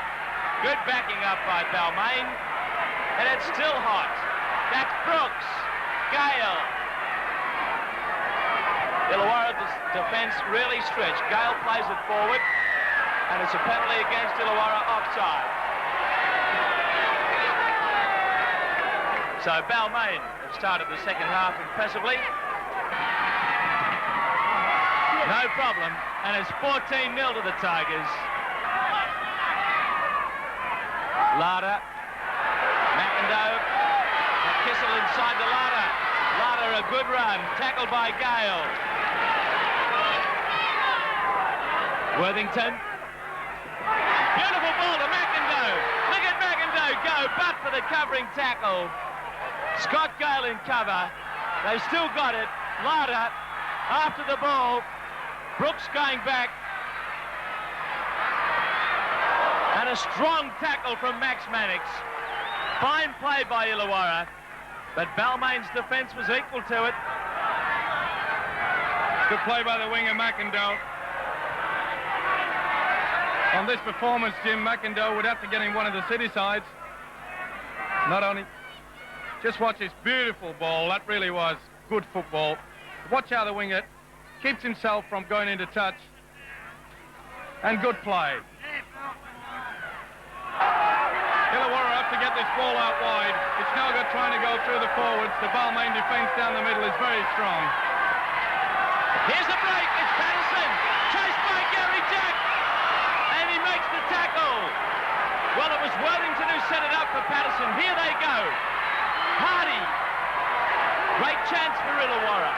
Good backing up by Balmain. And it's still hot. That's Brooks. Gale. Illawarra defence really stretched. Gale plays it forward. And it's a penalty against Illawarra, offside. So Balmain have started the second half impressively. No problem. And it's 14-0 to the Tigers. Lada. McIndoe. Kissel inside the Lada. Lada a good run. Tackled by Gale. Worthington. Beautiful ball to McIndoe. Look at McIndoe go. But for the covering tackle. Scott Gale in cover. They've still got it. Lada after the ball. Brooks going back. And a strong tackle from Max Mannix. Fine play by Illawarra, but Balmain's defence was equal to it. Good play by the winger, McIndoe. On this performance, Jim, McIndoe would have to get him one of the city sides. Not only... Just watch this beautiful ball. That really was good football. Watch how the winger keeps himself from going into touch. And good play. Illawarra have to get this ball out wide. It's now got trying to go through the forwards. The Balmain defence down the middle is very strong. Here's the break. It's Patterson. Chased by Gary Jack. And he makes the tackle. Well, it was Worthington who set it up for Patterson. Here they go. Hardy. Great chance for Illawarra.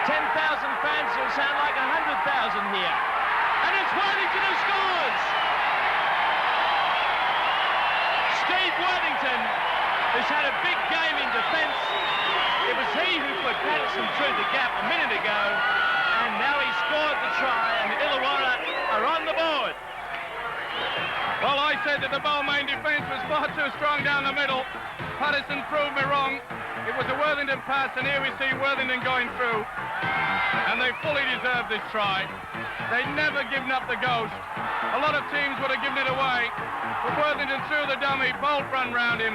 10,000 fans will sound like 100,000 here. And it's Worthington who scores. Steve Worthington, who's had a big game in defence. It was he who put Patterson through the gap a minute ago, and now he scored the try, and Illawarra are on the board. Well, I said that the Balmain defence was far too strong down the middle. Patterson proved me wrong. It was a Worthington pass, and here we see Worthington going through. And they fully deserved this try. They'd never given up the ghost. A lot of teams would have given it away. But Worthington threw the dummy, bolt run round him,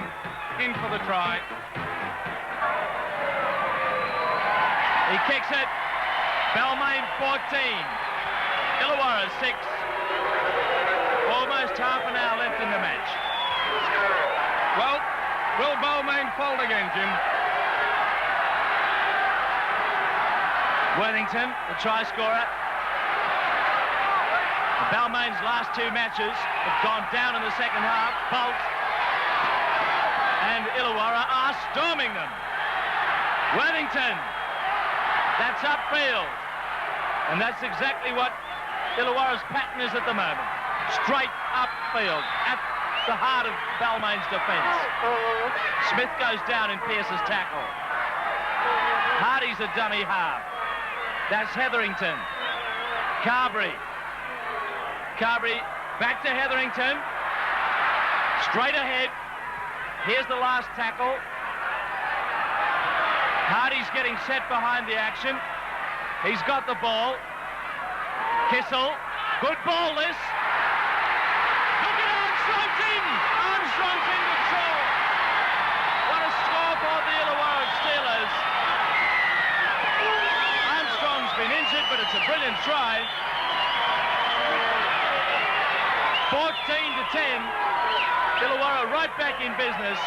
in for the try. He kicks it. Balmain 14. Illawarra 6. Almost half an hour left in the match. Well, will Balmain fold again, Jim? Worthington, the try scorer. Balmain's last two matches have gone down in the second half. Bolt and Illawarra are storming them. Worthington, that's upfield. And that's exactly what Illawarra's pattern is at the moment. Straight upfield at the heart of Balmain's defence. Smith goes down in Pearce's tackle. Hardy's a dummy half. That's Hetherington. Carberry back to Hetherington. Straight ahead. Here's the last tackle. Hardy's getting set behind the action. He's got the ball. Kissel. Good ball, this. Look at Armstrong's in. Armstrong's in the score. What a score for the Illawarra Steelers. Armstrong's been injured, but it's a brilliant try. 14-10. Illawarra right back in business.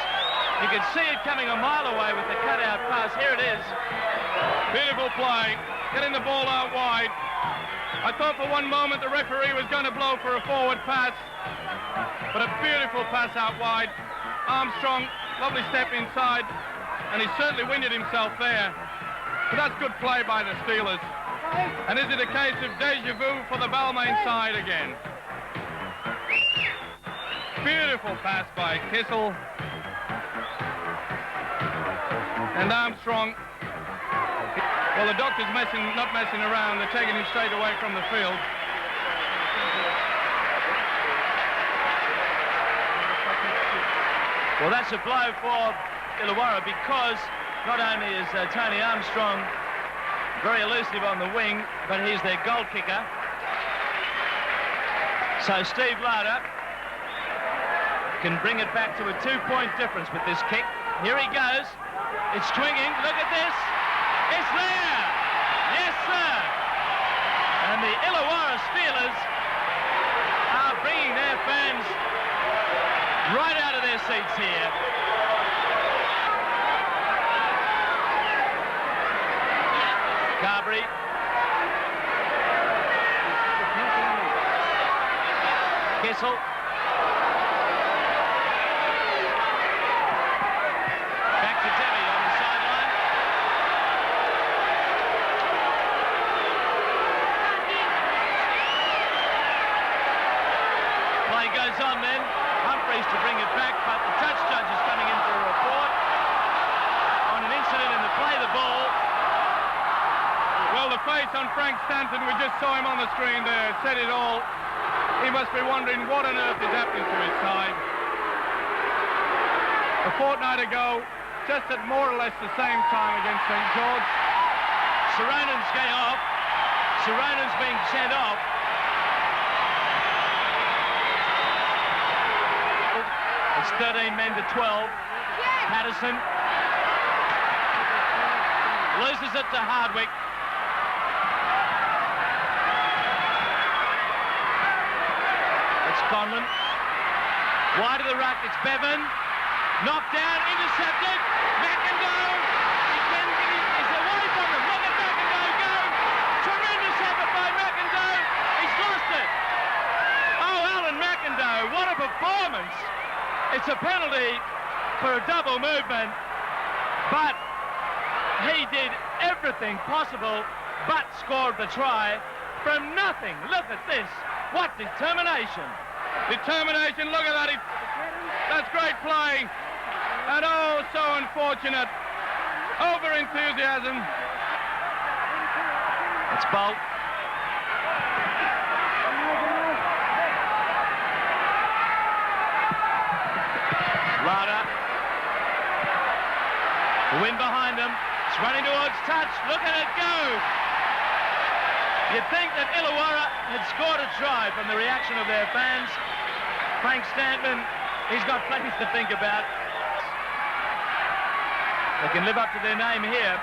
You can see it coming a mile away with the cutout pass. Here it is. Beautiful play. Getting the ball out wide. I thought for one moment the referee was going to blow for a forward pass. But a beautiful pass out wide. Armstrong, lovely step inside. And he certainly winded himself there. But that's good play by the Steelers. And is it a case of deja vu for the Balmain side again? Beautiful pass by Kissel. And Armstrong. Well, the doctor's not messing around. They're taking him straight away from the field. Well, that's a blow for Illawarra because not only is Tony Armstrong very elusive on the wing, but he's their goal kicker. So Steve Larder can bring it back to a 2-point difference with this kick. Here he goes. It's swinging. Look at this. It's there. Yes, sir. And the Illawarra Steelers are bringing their fans right out of their seats here. Carberry. Kessel. Back to Debbie on the sideline. Play goes on then. Humphreys to bring it back, but the touch judge is coming in for a report on an incident in the play the ball. Well, the face on Frank Stanton, we just saw him on the screen there, said it all. He must be wondering what on earth is happening to his side. A fortnight ago, just at more or less the same time against St. George. Saronen's going off. Saronen's being sent off. It's 13 men to 12. Patterson loses it to Hardwick. It's Conlon. Wide of the ruck, it's Bevan. Knocked down, intercepted. McIndoe. He's away from them. Look at McIndoe go. Tremendous effort by McIndoe. He's lost it. Oh, Alan McIndoe, what a performance. It's a penalty for a double movement, but he did everything possible but scored the try from nothing. Look at this. What determination. Determination, look at that. That's great play. And oh, so unfortunate. Over-enthusiasm. It's Bolt. Larder. The wind behind him. It's running towards touch. Look at it go. You'd think that Illawarra had scored a try from the reaction of their fans. Frank Stanton, he's got plenty to think about. They can live up to their name here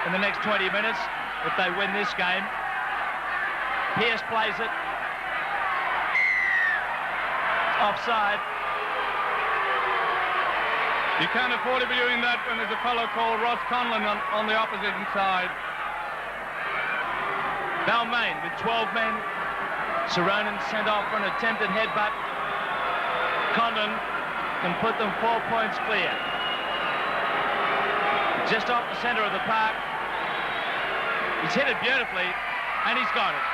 in the next 20 minutes if they win this game. Pearce plays it. Offside. You can't afford to be doing that when there's a fellow called Ross Conlon on the opposition side. Balmain with 12 men. Saronen sent off for an attempted headbutt. Conlon can put them 4 points clear. Just off the centre of the park. He's hit it beautifully, and he's got it.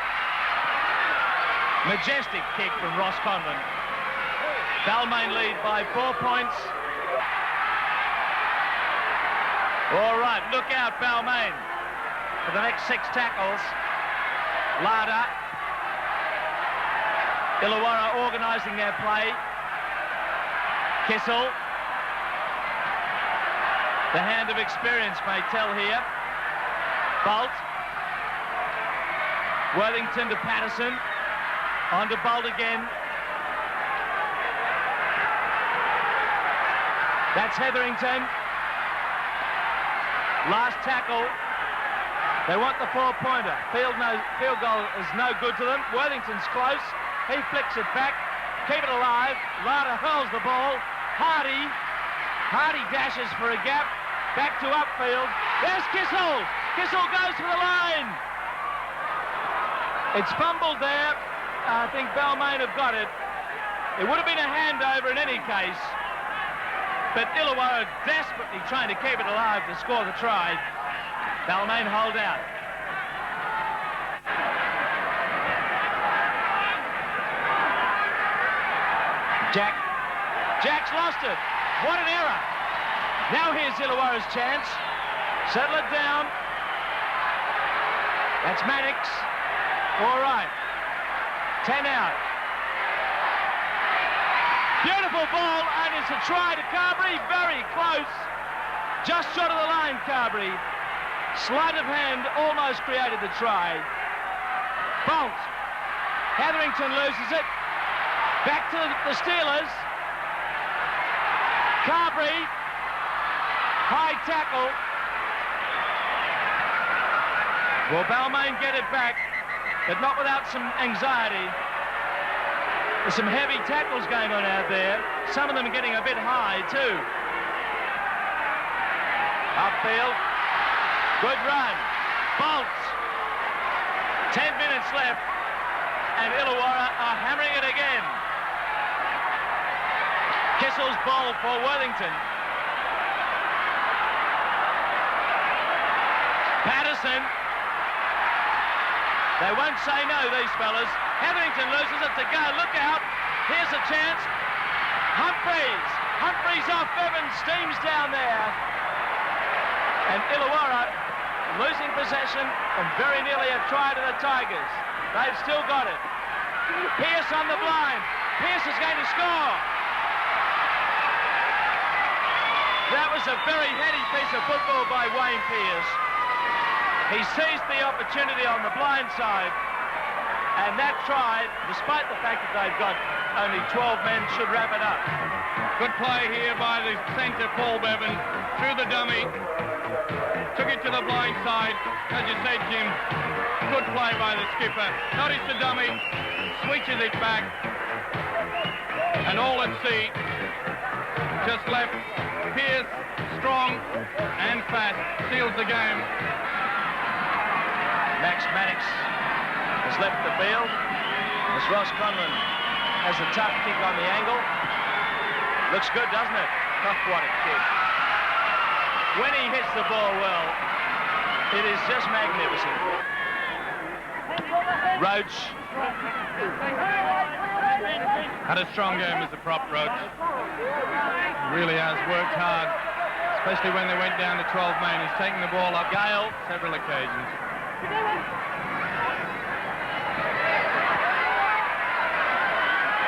Majestic kick from Ross Conlon. Balmain lead by 4 points. All right, look out, Balmain, for the next 6 tackles. Larder. Illawarra organising their play. Kessel. The hand of experience may tell here. Bolt. Worthington to Patterson. On to Bolt again. That's Hetherington. Last tackle. They want the 4-pointer. Field goal is no good to them. Worthington's close. He flicks it back. Keep it alive. Larder hurls the ball. Hardy dashes for a gap. Back to upfield. There's Kissel. Kissel goes for the line. It's fumbled there. I think Balmain have got it. It would have been a handover in any case. But Illawarra desperately trying to keep it alive to score the try. Balmain hold out. Jack's lost it. What an error. Now here's Illawarra's chance. Settle it down. That's Mannix. All right. 10 out. Beautiful ball, and it's a try to Carberry. Very close. Just short of the line, Carberry. Sleight of hand almost created the try. Bolt. Hetherington loses it. Back to the Steelers. Carberry. High tackle. Will Balmain get it back, but not without some anxiety. There's some heavy tackles going on out there. Some of them getting a bit high too. Upfield. Good run. Bolts. 10 minutes left. And Illawarra are hammering it again. Kissel's ball for Worthington. Patterson. They won't say no, these fellas. Hetherington loses it to go. Look out. Here's a chance. Humphreys. Humphreys off Evans. Steams down there. And Illawarra losing possession and very nearly a try to the Tigers. They've still got it. Pearce on the blind. Pearce is going to score. That was a very heady piece of football by Wayne Pearce. He seized the opportunity on the blind side, and that try, despite the fact that they've got only 12 men, should wrap it up. Good play here by the centre, Paul Bevan, through the dummy. Took it to the blind side. As you said, Jim, good play by the skipper. Notice the dummy, switches it back, and all at sea just left Pearce, strong and fast, seals the game. Max Mannix has left the field as Ross Conlon has a tough kick on the angle. Looks good, doesn't it? Oh, what a kick. When he hits the ball well, it is just magnificent. Roach. Had a strong game as a prop, Roach. Really has worked hard, especially when they went down to 12 men. He's taken the ball up Gale. several occasions.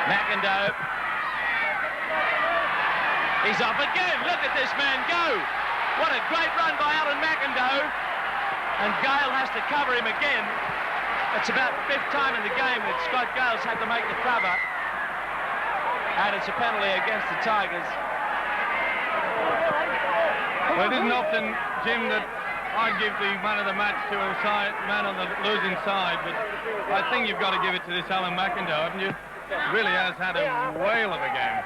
McIndoe. He's off again. Look at this man go. What a great run by Alan McIndoe. And Gale has to cover him again. It's about the 5th time in the game that Scott Gale's had to make the cover. And it's a penalty against the Tigers. Well, it isn't often, Jim, that I'd give the man of the match to a man on the losing side, but I think you've got to give it to this Alan McIndoe, haven't you? Really has had a whale of a game.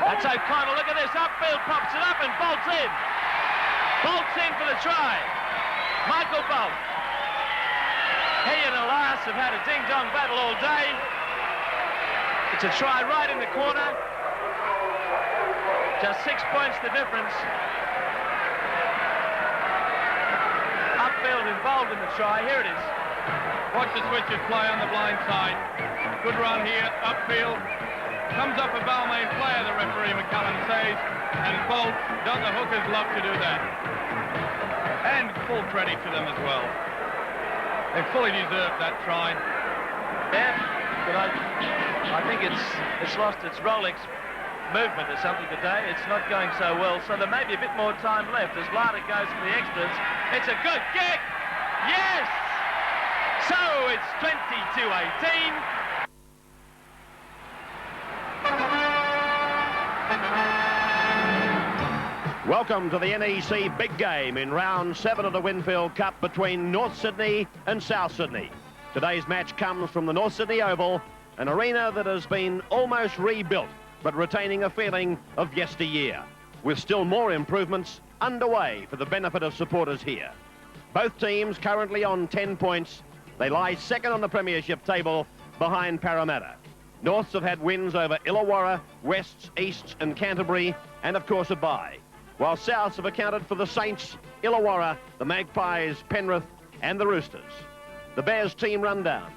That's O'Connell. Look at this. Upfield pops it up and bolts in. Bolts in for the try. Michael Bolt. He and Elias have had a ding-dong battle all day. It's a try right in the corner. Just 6 points the difference. Upfield involved in the try. Here it is. Watch the switches play on the blind side. Good run here, upfield. Comes up a Balmain player, the referee McCullum says, and Bolt does the hookers love to do that. And full credit to them as well. They fully deserved that try. Yeah, but I think it's lost its Rolex movement or something today. It's not going so well, so there may be a bit more time left as Lada goes for the extras. It's a good kick! Yes! So it's 22-18. Welcome to the NEC big game in round 7 of the Winfield Cup between North Sydney and South Sydney. Today's match comes from the North Sydney Oval, an arena that has been almost rebuilt, but retaining a feeling of yesteryear, with still more improvements underway for the benefit of supporters here. Both teams currently on 10 points. They lie second on the premiership table behind Parramatta. Norths have had wins over Illawarra, Wests, Easts and Canterbury, and of course a bye, while Souths have accounted for the Saints, Illawarra, the Magpies, Penrith and the Roosters. The Bears team rundown: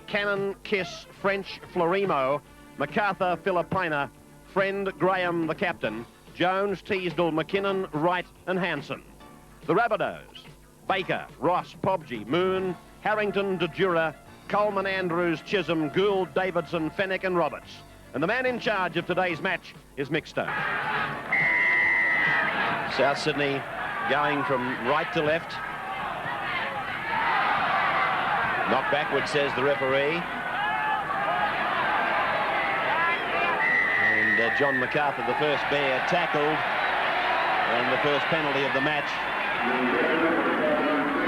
Cannon, Kiss, French, Florimo, MacArthur, Filipina, Friend, Graham, the captain, Jones, Teasdale, McKinnon, Wright and Hanson. The Rabbitohs: Baker, Ross, Pobji, Moon, Harrington, DeJura, Coleman, Andrews, Chisholm, Gould, Davidson, Fennick and Roberts. And the man in charge of today's match is Mick Stone. South Sydney going from right to left. Knock backward, says the referee. And John MacArthur, the first bear, tackled. And the first penalty of the match.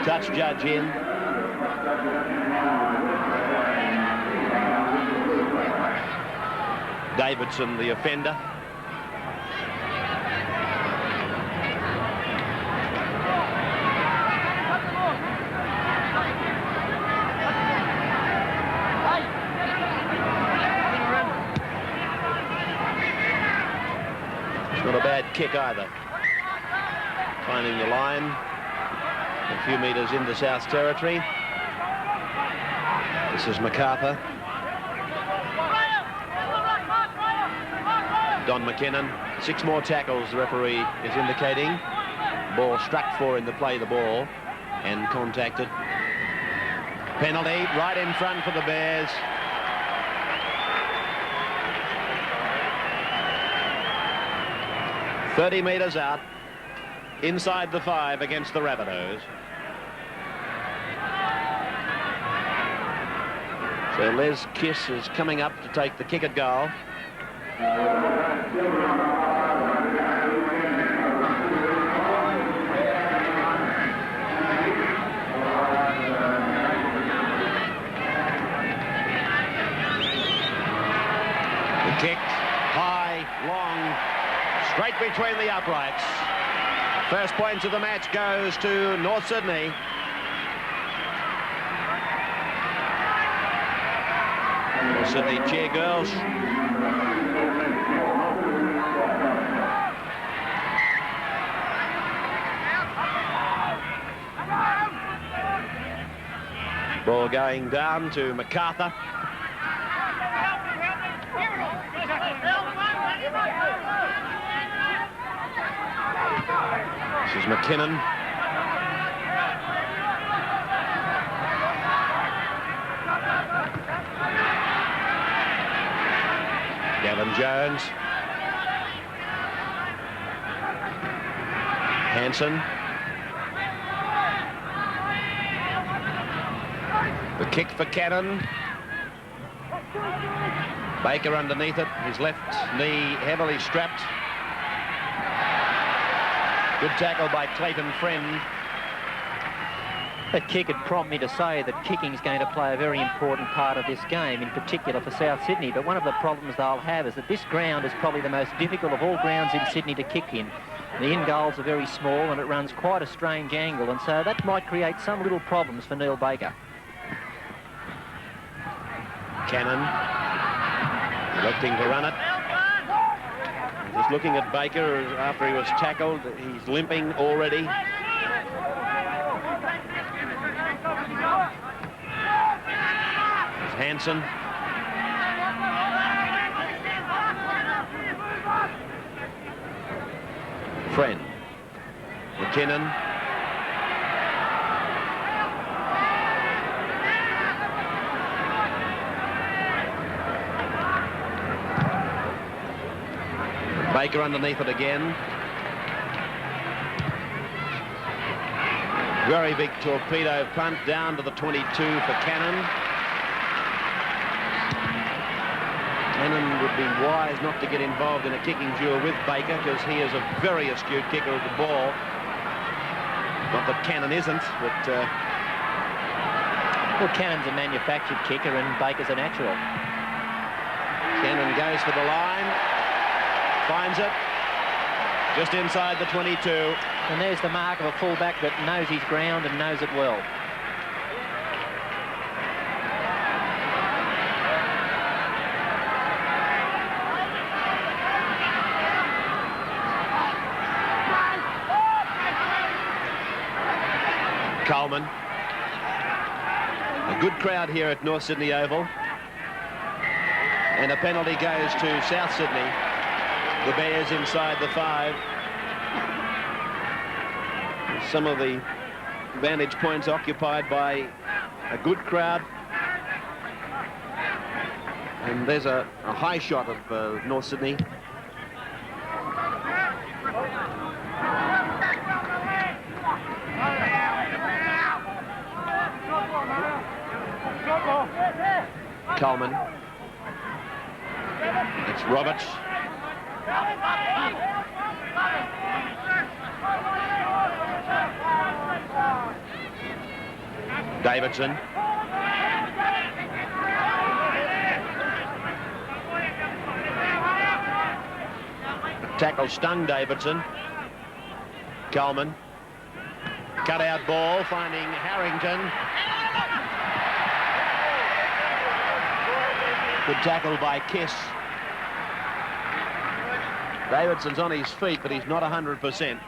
Touch judge in. Davidson, the offender. It's not a bad kick either. Finding the line a few metres into South Territory. This is MacArthur. Don McKinnon. 6 more tackles, the referee is indicating. Ball struck for him to play the ball and contacted. Penalty right in front for the Bears. "30 metres out, inside the 5 against the Rabbitohs." So Les Kiss is coming up to take the kick at goal. The kick, high, long, straight between the uprights. First points of the match goes to North Sydney. North Sydney cheer girls. Ball going down to MacArthur. This is McKinnon. Gavin Jones. Hanson. The kick for Cannon. Baker underneath it. His left knee heavily strapped. Good tackle by Clayton Friend. That kick had prompted me to say that kicking is going to play a very important part of this game, in particular for South Sydney. But one of the problems they'll have is that this ground is probably the most difficult of all grounds in Sydney to kick in. The in goals are very small and it runs quite a strange angle, and so that might create some little problems for Neil Baker. Cannon electing to run it. Just looking at Baker after he was tackled. He's limping already. There's Hanson. Friend. McKinnon. Baker underneath it again. Very big torpedo punt down to the 22 for Cannon. Cannon would be wise not to get involved in a kicking duel with Baker because he is a very astute kicker of the ball. Not that Cannon isn't, but... Well, Cannon's a manufactured kicker and Baker's a natural. Cannon goes for the line. Finds it just inside the 22. And there's the mark of a fullback that knows his ground and knows it well. Coleman. A good crowd here at North Sydney Oval. And a penalty goes to South Sydney. The Bears inside the 5. Some of the vantage points occupied by a good crowd. And there's a high shot of North Sydney. Coleman. It's Roberts. Davidson. Tackle stung Davidson. Coleman. Cut out ball, finding Harrington. Good tackle by Kiss. Davidson's on his feet, but he's not 100%.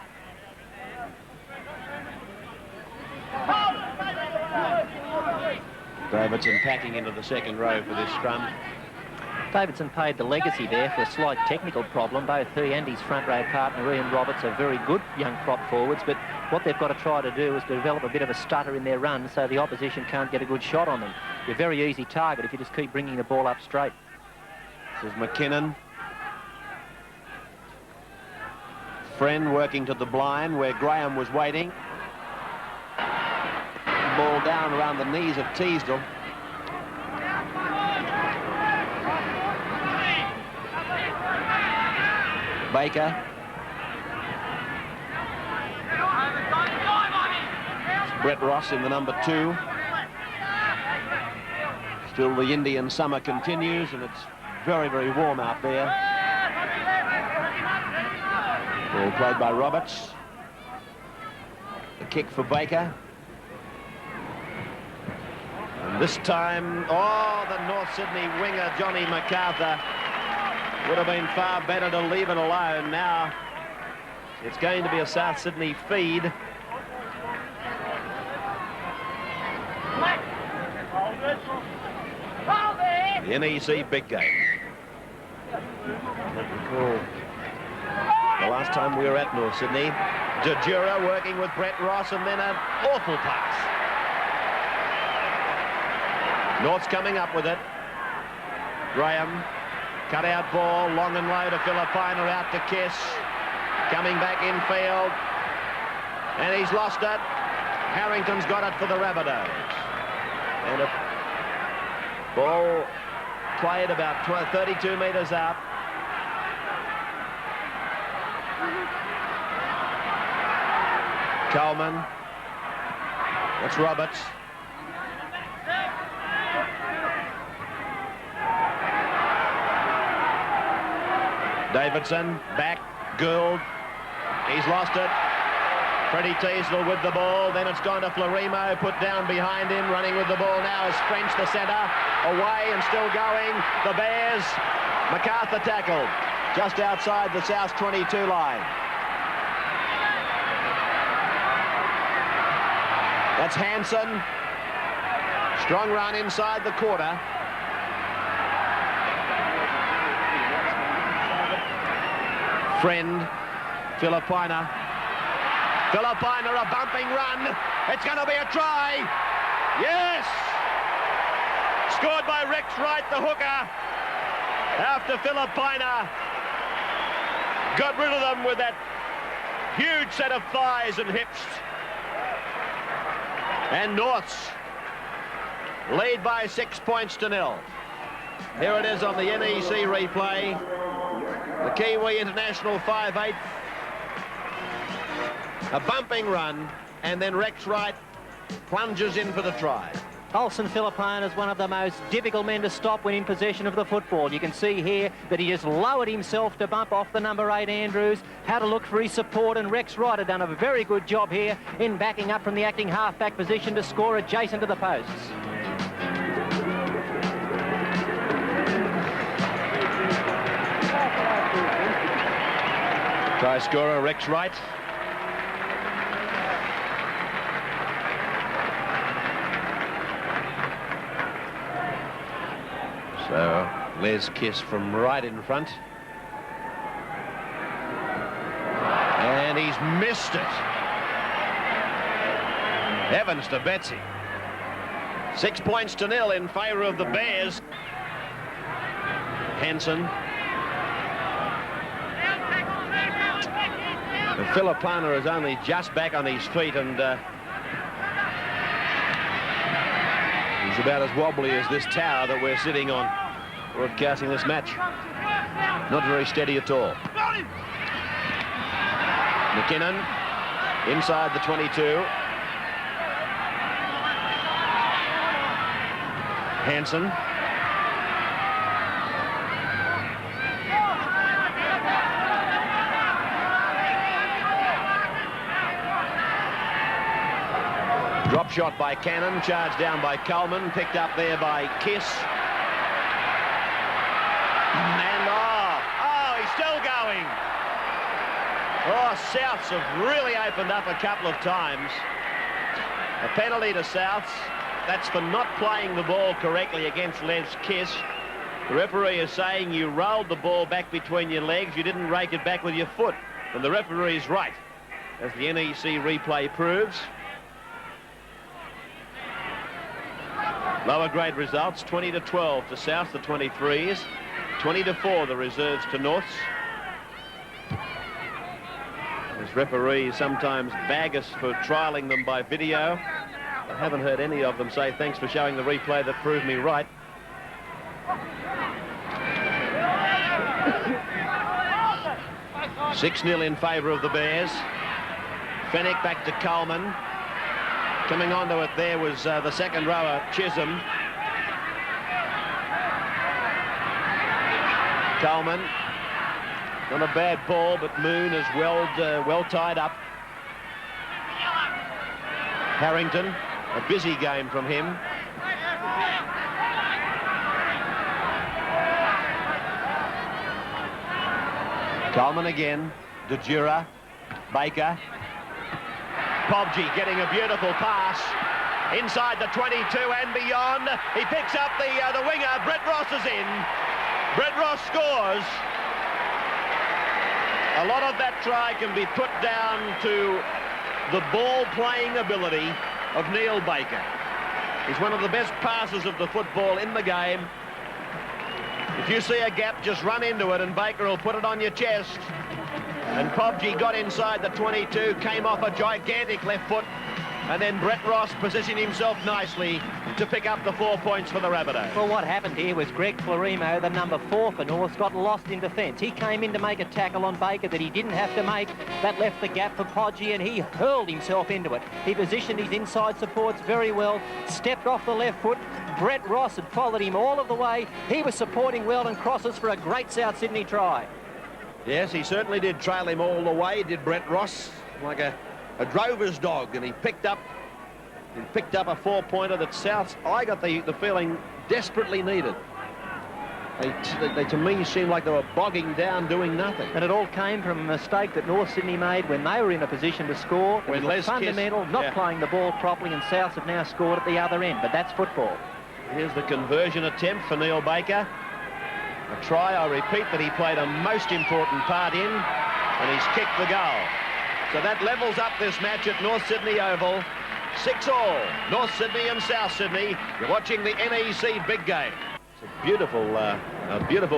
Davidson packing into the second row for this scrum. Davidson paid the legacy there for a slight technical problem. Both he and his front row partner Ian Roberts are very good young prop forwards, but what they've got to try to do is to develop a bit of a stutter in their run so the opposition can't get a good shot on them. You're a very easy target if you just keep bringing the ball up straight. This is McKinnon. Friend working to the blind where Graham was waiting. Ball down around the knees of Teasdale. Baker. It's Brett Ross in the number 2. Still the Indian summer continues and it's very, very warm out there. Ball played by Roberts. The kick for Baker. And this time, oh, the North Sydney winger, Johnny MacArthur, would have been far better to leave it alone. Now it's going to be a South Sydney feed. The NEC big game. Recall the last time we were at North Sydney. Jajura working with Brett Ross and then an awful pass. North's coming up with it. Graham. Cut out ball, long and low to Filipina, out to Kiss. Coming back infield. And he's lost it. Harrington's got it for the Rabbitohs. And a ball played about 32 metres out. Coleman. That's Roberts. Davidson, back, Gould, he's lost it. Freddie Teasdale with the ball, then it's gone to Florimo, put down behind him, running with the ball now is French, the centre, away and still going, the Bears, MacArthur tackled, just outside the South 22 line. That's Hanson, strong run inside the quarter. Friend, Filipina. Filipina, a bumping run. It's going to be a try. Yes! Scored by Rex Wright, the hooker. After Filipina got rid of them with that huge set of thighs and hips. And Norths lead by 6 points to 0. Here it is on the NEC replay. The Kiwi international 5'8". A bumping run, and then Rex Wright plunges in for the try. Olsen Filipina is one of the most difficult men to stop when in possession of the football. You can see here that he just lowered himself to bump off the number 8 Andrews, had to look for his support, and Rex Wright had done a very good job here in backing up from the acting half-back position to score adjacent to the posts. Try scorer Rex Wright. So Les Kiss from right in front. And he's missed it. Evans to Betsy. 6 points to 0 in favour of the Bears. Hansen. And Filipana is only just back on his feet, and he's about as wobbly as this tower that we're sitting on broadcasting this match. Not very steady at all. McKinnon inside the 22. Hansen. Drop shot by Cannon, charged down by Coleman, picked up there by Kiss. And he's still going. Oh, Souths have really opened up a couple of times. A penalty to Souths. That's for not playing the ball correctly against Les Kiss. The referee is saying you rolled the ball back between your legs, you didn't rake it back with your foot. And the referee is right, as the NEC replay proves. Lower grade results, 20-12 to South, the 23s. 20-4, the reserves to Norths. As referees sometimes bag us for trialling them by video. I haven't heard any of them say thanks for showing the replay that proved me right. (6-0) in favour of the Bears. Fennick back to Coleman. Coming onto it there was the second rower, Chisholm. Coleman. Not a bad ball, but Moon is well tied up. Harrington, a busy game from him. Coleman again. De Jura. Baker. Pobji getting a beautiful pass inside the 22 and beyond. He picks up the winger. Brett Ross is in. Brett Ross scores. A lot of that try can be put down to the ball-playing ability of Neil Baker. He's one of the best passers of the football in the game. If you see a gap, just run into it and Baker will put it on your chest. And Pobji got inside the 22, came off a gigantic left foot, and then Brett Ross positioned himself nicely to pick up the 4 points for the Rabbitohs. Well, what happened here was Greg Florimo, the number 4 for North, got lost in defence. He came in to make a tackle on Baker that he didn't have to make. That left the gap for Podgy, and he hurled himself into it. He positioned his inside supports very well, stepped off the left foot. Brett Ross had followed him all of the way. He was supporting well and crosses for a great South Sydney try. Yes, he certainly did trail him all the way, did Brett Ross, like a drover's dog, and he picked up a 4-pointer that Souths, I got the feeling, desperately needed. They to me seemed like they were bogging down doing nothing. And it all came from a mistake that North Sydney made when they were in a position to score. It was fundamental, not playing the ball properly, and Souths have now scored at the other end, but that's football. Here's the conversion attempt for Neil Baker. A try, I repeat, that he played a most important part in, and he's kicked the goal. So that levels up this match at North Sydney Oval. 6-all, North Sydney and South Sydney. You're watching the NEC big game. It's a beautiful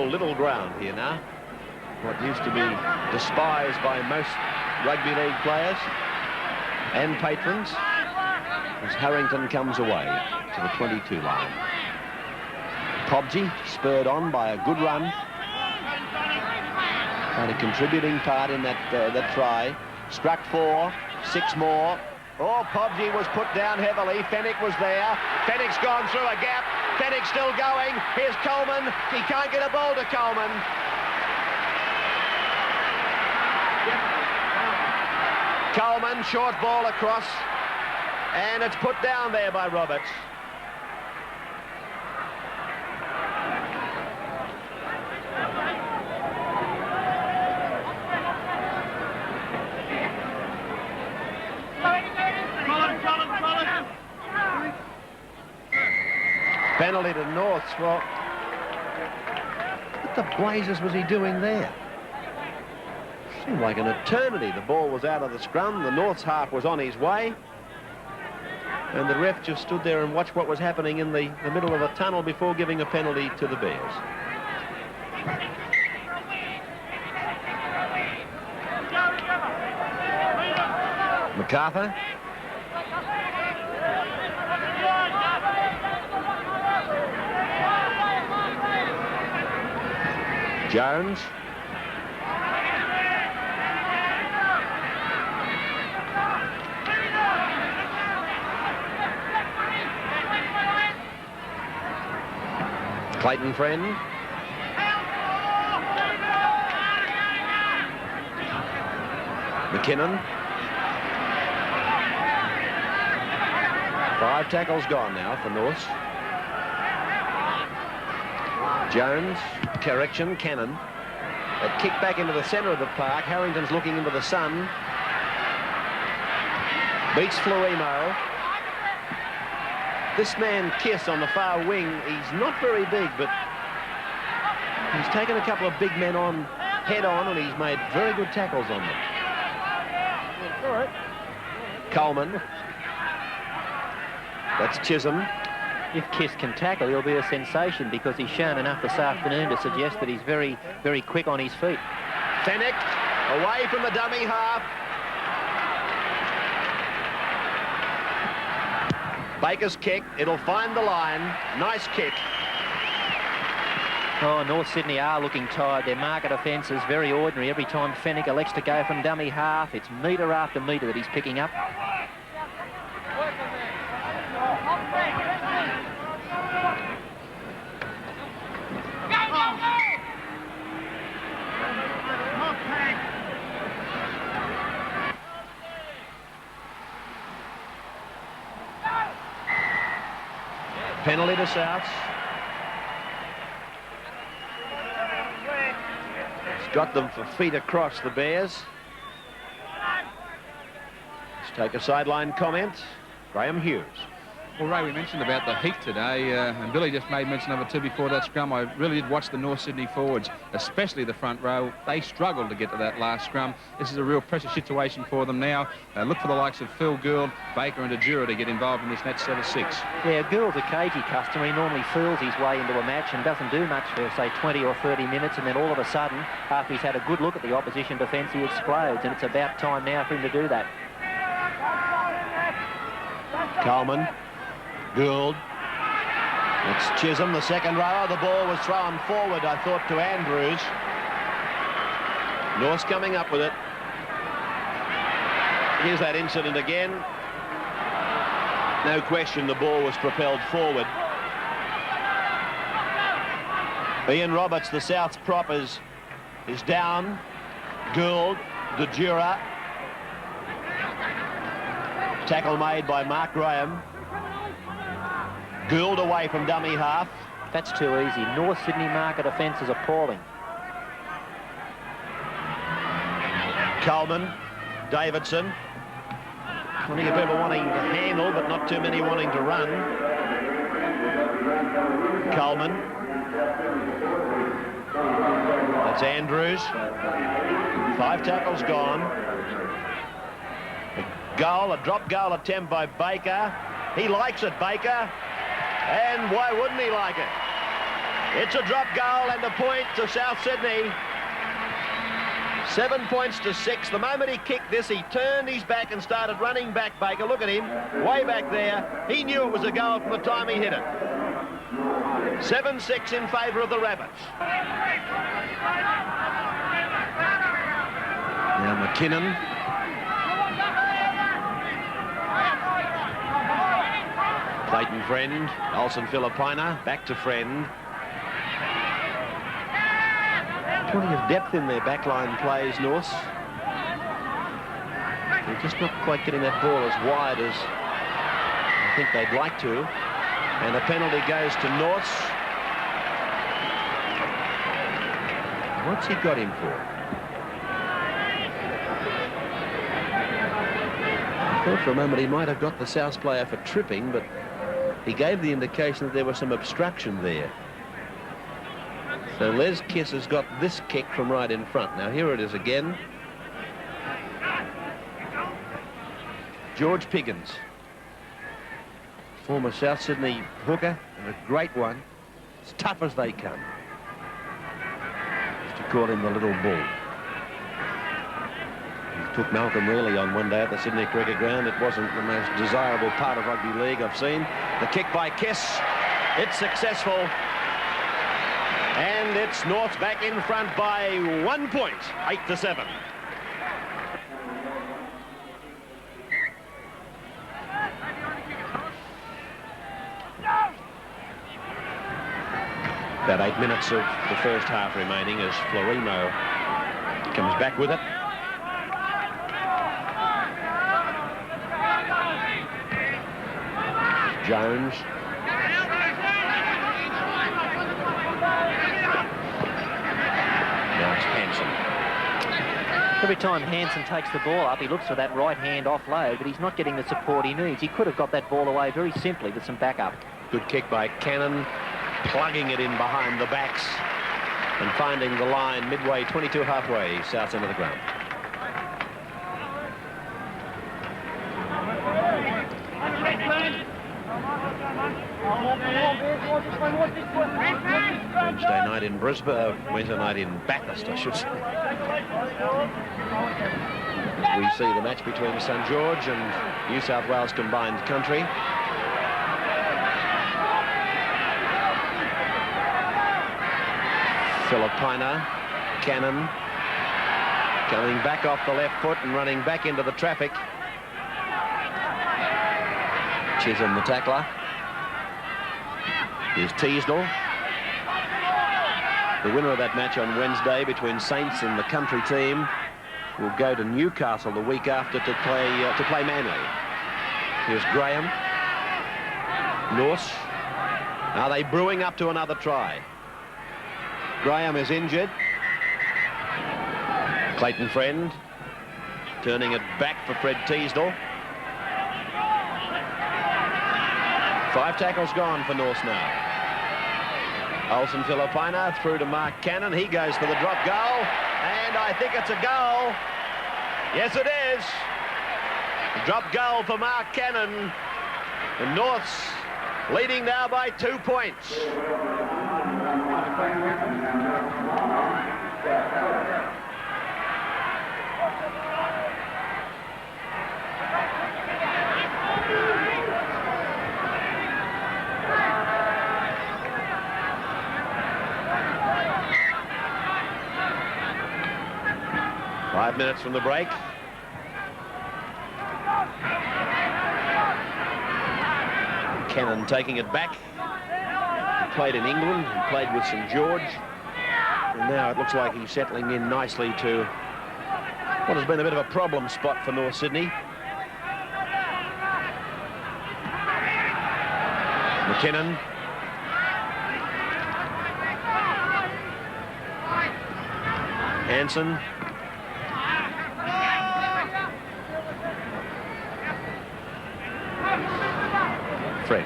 little ground here now. What used to be despised by most rugby league players and patrons, as Harrington comes away to the 22 line. Pobji, spurred on by a good run, had a contributing part in that try. Struck 4, 6 more. Oh, Pobji was put down heavily. Fennick was there. Fennick's gone through a gap. Fennick still going. Here's Coleman. He can't get a ball to Coleman. Coleman, short ball across, and it's put down there by Roberts. Penalty to Norths. Well, what the blazes was he doing there? Seemed like an eternity. The ball was out of the scrum. The Norths half was on his way. And the ref just stood there and watched what was happening in the middle of a tunnel before giving a penalty to the Bears. MacArthur. Jones. Clayton Friend. McKinnon. 5 tackles gone now for North. Jones, correction, Cannon. That kick back into the centre of the park. Harrington's looking into the sun. Beats Fluimo. This man, Kiss, on the far wing, he's not very big, but he's taken a couple of big men on head-on, and he's made very good tackles on them. All right. Coleman. That's Chisholm. If Kiss can tackle, he'll be a sensation because he's shown enough this afternoon to suggest that he's very, very quick on his feet. Fennick away from the dummy half. Baker's kick. It'll find the line. Nice kick. Oh, North Sydney are looking tired. Their market offence is very ordinary. Every time Fennick elects to go from dummy half, it's metre after metre that he's picking up. Penalty to Souths. It's got them for feet across, the Bears. Let's take a sideline comment. Graham Hughes. Well, Ray, we mentioned about the heat today, and Billy just made mention of it too before that scrum. I really did watch the North Sydney forwards, especially the front row. They struggled to get to that last scrum. This is a real pressure situation for them now. Look for the likes of Phil Gould, Baker and Adura to get involved in this next set of 6. Yeah, Gould's a cagey customer. He normally feels his way into a match and doesn't do much for, say, 20 or 30 minutes, and then all of a sudden, after he's had a good look at the opposition defence, he explodes, and it's about time now for him to do that. Coleman. Gould. It's Chisholm, the second rower. The ball was thrown forward, I thought, to Andrews. North's coming up with it. Here's that incident again. No question the ball was propelled forward. Ian Roberts, the South's prop, is down. Gould, Dejura. Tackle made by Mark Graham. Gould away from dummy half. That's too easy. North Sydney market offence is appalling. Coleman, Davidson. Plenty of people wanting to handle, but not too many wanting to run. Coleman. That's Andrews. 5 tackles gone. A goal, a drop goal attempt by Baker. He likes it, Baker. And why wouldn't he like it? It's a drop goal and a point to South Sydney. 7 points to 6. The moment he kicked this, he turned his back and started running back, Baker. Look at him, way back there. He knew it was a goal from the time he hit it. 7-6 in favour of the Rabbits. Now McKinnon. Clayton Friend, Olsen Filipina, back to Friend. Plenty of depth in their backline plays, North. They're just not quite getting that ball as wide as I think they'd like to. And a penalty goes to North. What's he got him for? I thought for a moment he might have got the South player for tripping, but he gave the indication that there was some obstruction there. So Les Kiss has got this kick from right in front. Now here it is again. George Piggins, former South Sydney hooker, and a great one. As tough as they come. used to call him the Little Bull. He took Malcolm really on one day at the Sydney Cricket Ground. It wasn't the most desirable part of rugby league I've seen. The kick by Kiss. It's successful. And it's North back in front by 1 point, 8-7. About 8 minutes of the first half remaining as Florimo comes back with it. Jones. Now it's Hansen. Every time Hansen takes the ball up, he looks for that right hand offload, but he's not getting the support he needs. He could have got that ball away very simply with some backup. Good kick by Cannon, plugging it in behind the backs and finding the line midway, 22 halfway, south end of the ground. Wednesday night in Brisbane, Wednesday night in Bathurst, I should say. We see the match between St George and New South Wales Combined Country. Filipina, Cannon, coming back off the left foot and running back into the traffic. Chisholm the tackler. Here's Teasdale. The winner of that match on Wednesday between Saints and the country team will go to Newcastle the week after to play Manly. Here's Graham. Norse. Are they brewing up to another try? Graham is injured. Clayton Friend turning it back for Fred Teasdale. 5 tackles gone for Norse now. Olsen Filipina through to Mark Cannon. He goes for the drop goal, and I think it's a goal. Yes, it is. A drop goal for Mark Cannon. And North's leading now by 2 points. Five minutes from the break. Cannon taking it back. He played in England, he played with St George. And now it looks like he's settling in nicely to what has been a bit of a problem spot for North Sydney. McKinnon. Hansen. Fred.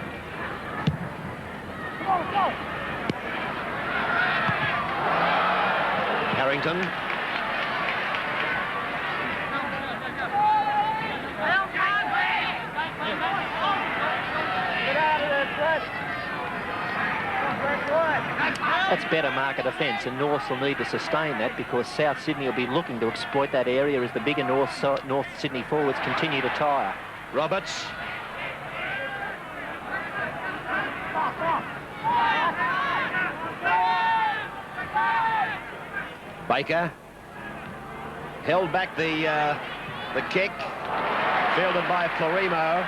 Harrington. That's better marker defence, and North will need to sustain that because South Sydney will be looking to exploit that area as the bigger North Sydney forwards continue to tire. Roberts. Baker held back the kick, fielded by Florimo.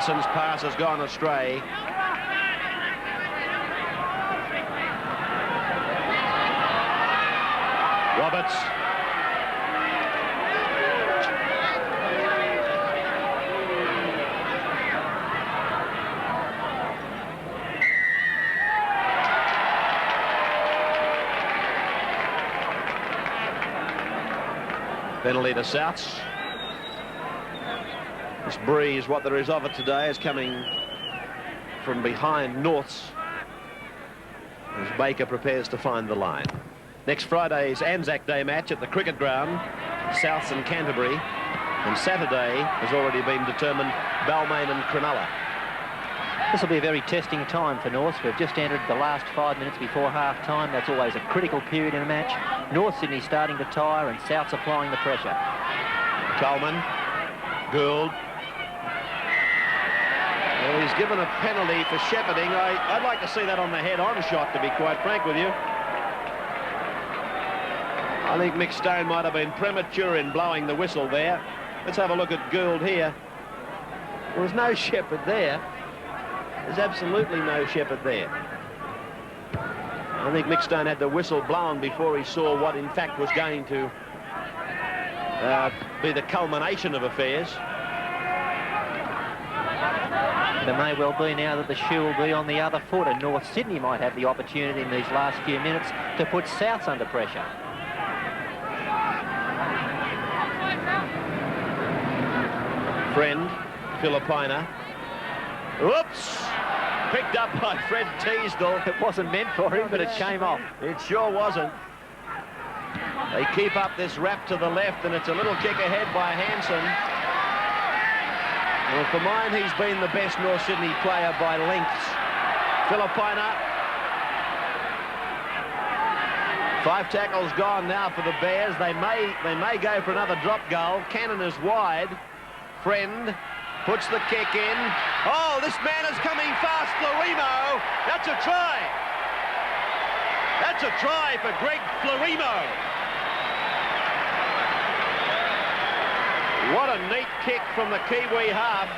Hansen's pass has gone astray. Roberts. Penalty to Souths. This breeze, what there is of it today, is coming from behind Norths as Baker prepares to find the line. Next Friday's Anzac Day match at the cricket ground, Souths and Canterbury, and Saturday has already been determined, Balmain and Cronulla. This will be a very testing time for Norths. We've just entered the last 5 minutes before half-time. That's always a critical period in a match. North Sydney starting to tire and Souths applying the pressure. Coleman, Gould. Well, he's given a penalty for shepherding. I'd like to see that on the head-on shot, to be quite frank with you. I think Mick Stone might have been premature in blowing the whistle there. Let's have a look at Gould here. Well, there's no shepherd there. There's absolutely no shepherd there. I think Mick Stone had the whistle blown before he saw what in fact was going to be the culmination of affairs. It may well be now that the shoe will be on the other foot, and North Sydney might have the opportunity in these last few minutes to put Souths under pressure. Friend, Filipina. Whoops! Picked up by Fred Teasdale. It wasn't meant for him, but it came off. It sure wasn't. They keep up this wrap to the left, and it's a little kick ahead by Hanson. Well, for mine, he's been the best North Sydney player by lengths. Filipina. 5 tackles gone now for the Bears. They may go for another drop goal. Cannon is wide. Friend puts the kick in. Oh, this man is coming fast, Florimo. That's a try. That's a try for Greg Florimo. What a neat kick from the Kiwi half.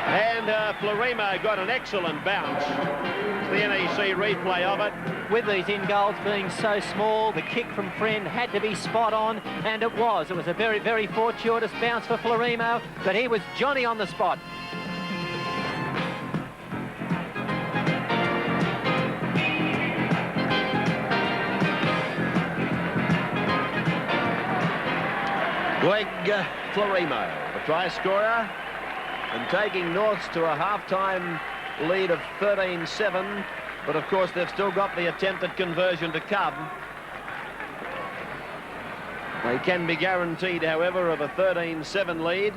And Florimo got an excellent bounce. It's the NEC replay of it. With these in goals being so small, the kick from Friend had to be spot on, and it was. It was a very, very fortuitous bounce for Florimo, but he was Johnny on the spot. Greg Florimo, the try scorer, and taking Norths to a half-time lead of 13-7. But of course they've still got the attempted conversion to come. They can be guaranteed, however, of a 13-7 lead.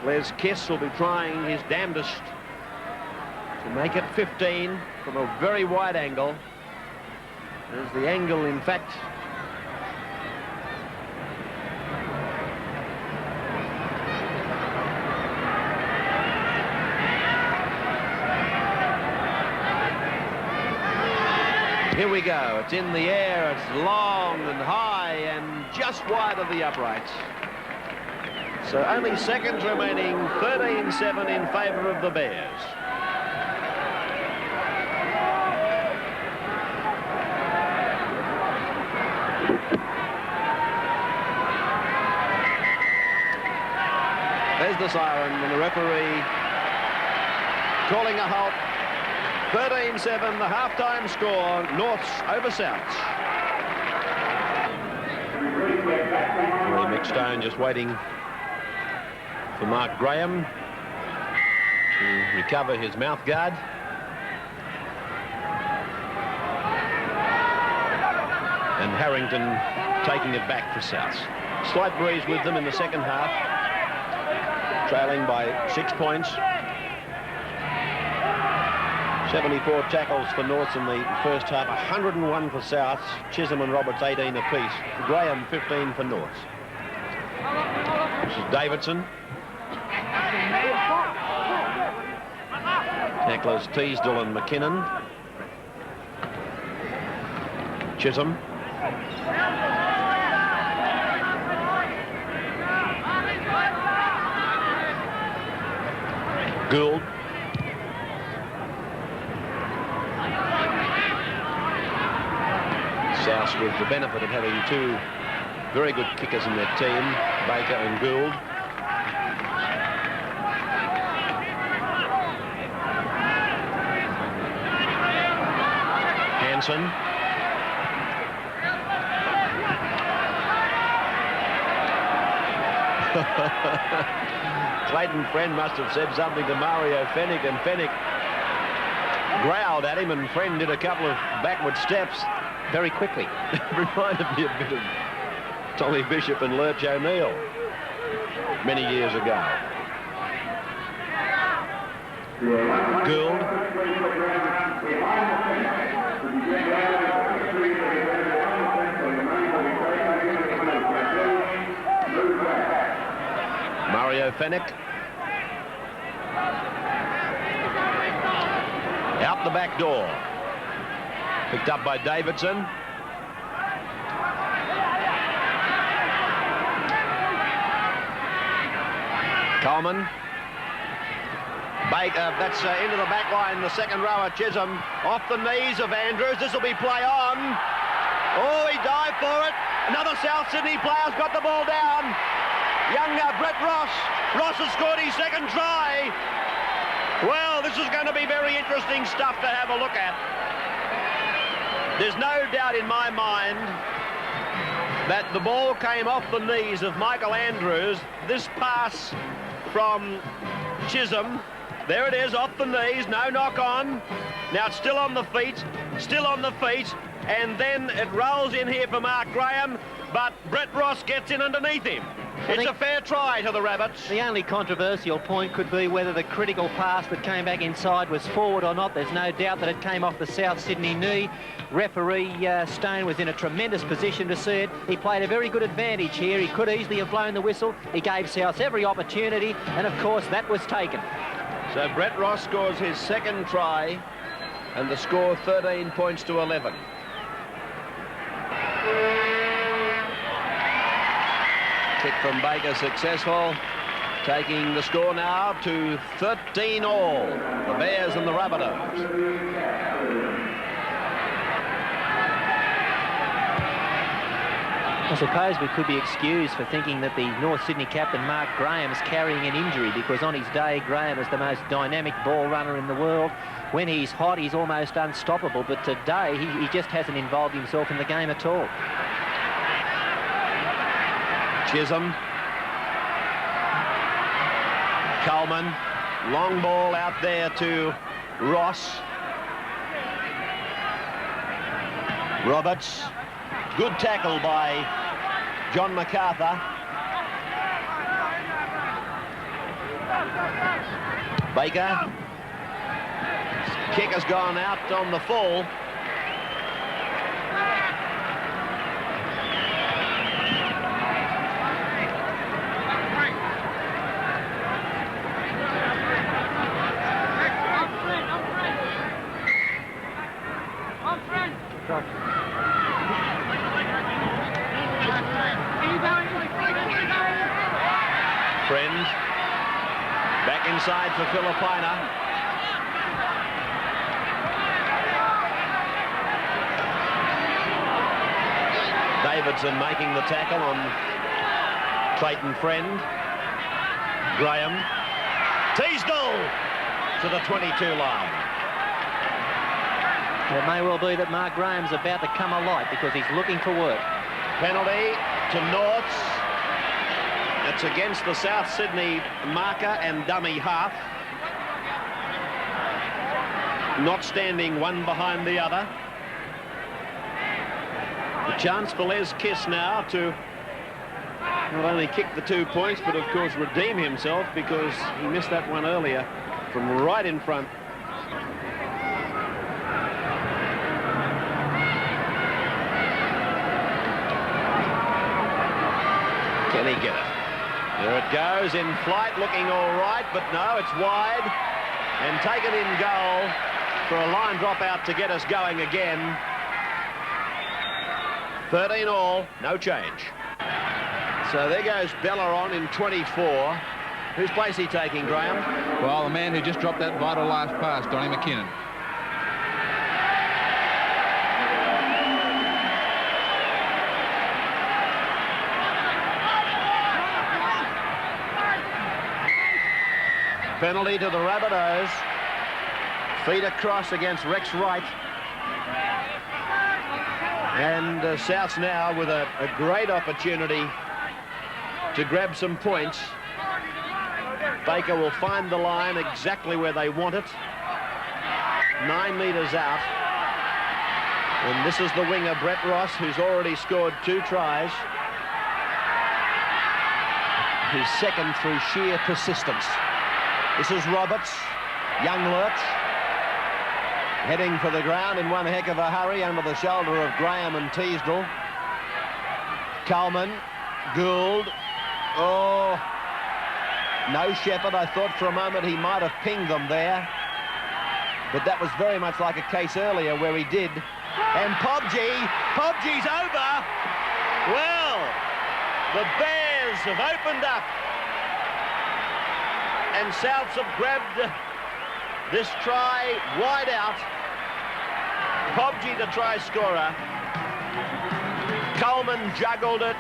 Les Kiss will be trying his damnedest to make it 15 from a very wide angle. There's the angle, in fact. Here we go. It's in the air. It's long and high and just wide of the uprights. So only seconds remaining. 13-7 in favour of the Bears. There's the siren and the referee calling a halt. 13-7, the half-time score, Norths over Souths. Mick Stone just waiting for Mark Graham to recover his mouth guard. And Harrington taking it back for Souths. Slight breeze with them in the second half, trailing by 6 points. 74 tackles for Norths in the first half, 101 for Souths. Chisholm and Roberts 18 apiece. Graham 15 for Norths. This is Davidson. Tacklers Teasdale and McKinnon. Chisholm. Gould. Souths with the benefit of having 2 very good kickers in their team, Baker and Gould. Hanson. Clayton Friend must have said something to Mario Fenwick, and Fenwick growled at him, and Friend did a couple of backward steps very quickly. Reminded me a bit of Tommy Bishop and Lurch O'Neill many years ago. Gould. Mario Fenwick. Out the back door. Picked up by Davidson. Coleman. Baker, that's into the back line, the second rower, Chisholm. Off the knees of Andrews. This will be play on. Oh, he dived for it. Another South Sydney player's got the ball down. Younger, Brett Ross. Ross has scored his second try. Well, this is going to be very interesting stuff to have a look at. There's no doubt in my mind that the ball came off the knees of Michael Andrews. This pass from Chisholm, there it is, off the knees, no knock on. Now it's still on the feet, and then it rolls in here for Mark Graham, but Brett Ross gets in underneath him. It's a fair try to the Rabbits. The only controversial point could be whether the critical pass that came back inside was forward or not. There's no doubt that it came off the South Sydney knee. Referee Stone was in a tremendous position to see it. He played a very good advantage here. He could easily have blown the whistle. He gave South every opportunity, and of course that was taken. So Brett Ross scores his second try, and the score 13 points to 11. Kick from Baker successful, taking the score now to 13 all. The Bears and the Rabbitohs. I suppose we could be excused for thinking that the North Sydney captain, Mark Graham, is carrying an injury, because on his day, Graham is the most dynamic ball runner in the world. When he's hot, he's almost unstoppable, but today he just hasn't involved himself in the game at all. Chisholm. Coleman. Long ball out there to Ross. Roberts. Good tackle by John MacArthur. Baker. Kick has gone out on the full. Friend back inside for Filipina. Davidson making the tackle on Clayton Friend. Graham. Teasdale to the 22 line. It may well be that Mark Graham's about to come alight, because he's looking for work. Penalty to Norths. That's against the South Sydney marker and dummy half. Not standing one behind the other. A chance for Les Kiss now to not only kick the 2 points, but of course redeem himself, because he missed that one earlier from right in front. Can he get it? There it goes, in flight, looking all right, but no, it's wide, and taken in goal for a line drop out to get us going again. 13 all, no change. So there goes Bella on in 24. Whose place he taking, Graham? Well, the man who just dropped that vital last pass, Donnie McKinnon. Penalty to the Rabbitohs. Feet across against Rex Wright. And Souths now with a great opportunity to grab some points. Baker will find the line exactly where they want it. 9 metres out. And this is the winger, Brett Ross, who's already scored 2 tries. His second through sheer persistence. This is Roberts, young Lurch, heading for the ground in one heck of a hurry under the shoulder of Graham and Teasdale. Coleman, Gould, oh, no Shepherd. I thought for a moment he might have pinged them there, but that was very much like a case earlier where he did. And Pobgie's over. Well, the Bears have opened up, and Souths have grabbed this try wide out. Pobgie, the try scorer. Coleman juggled it,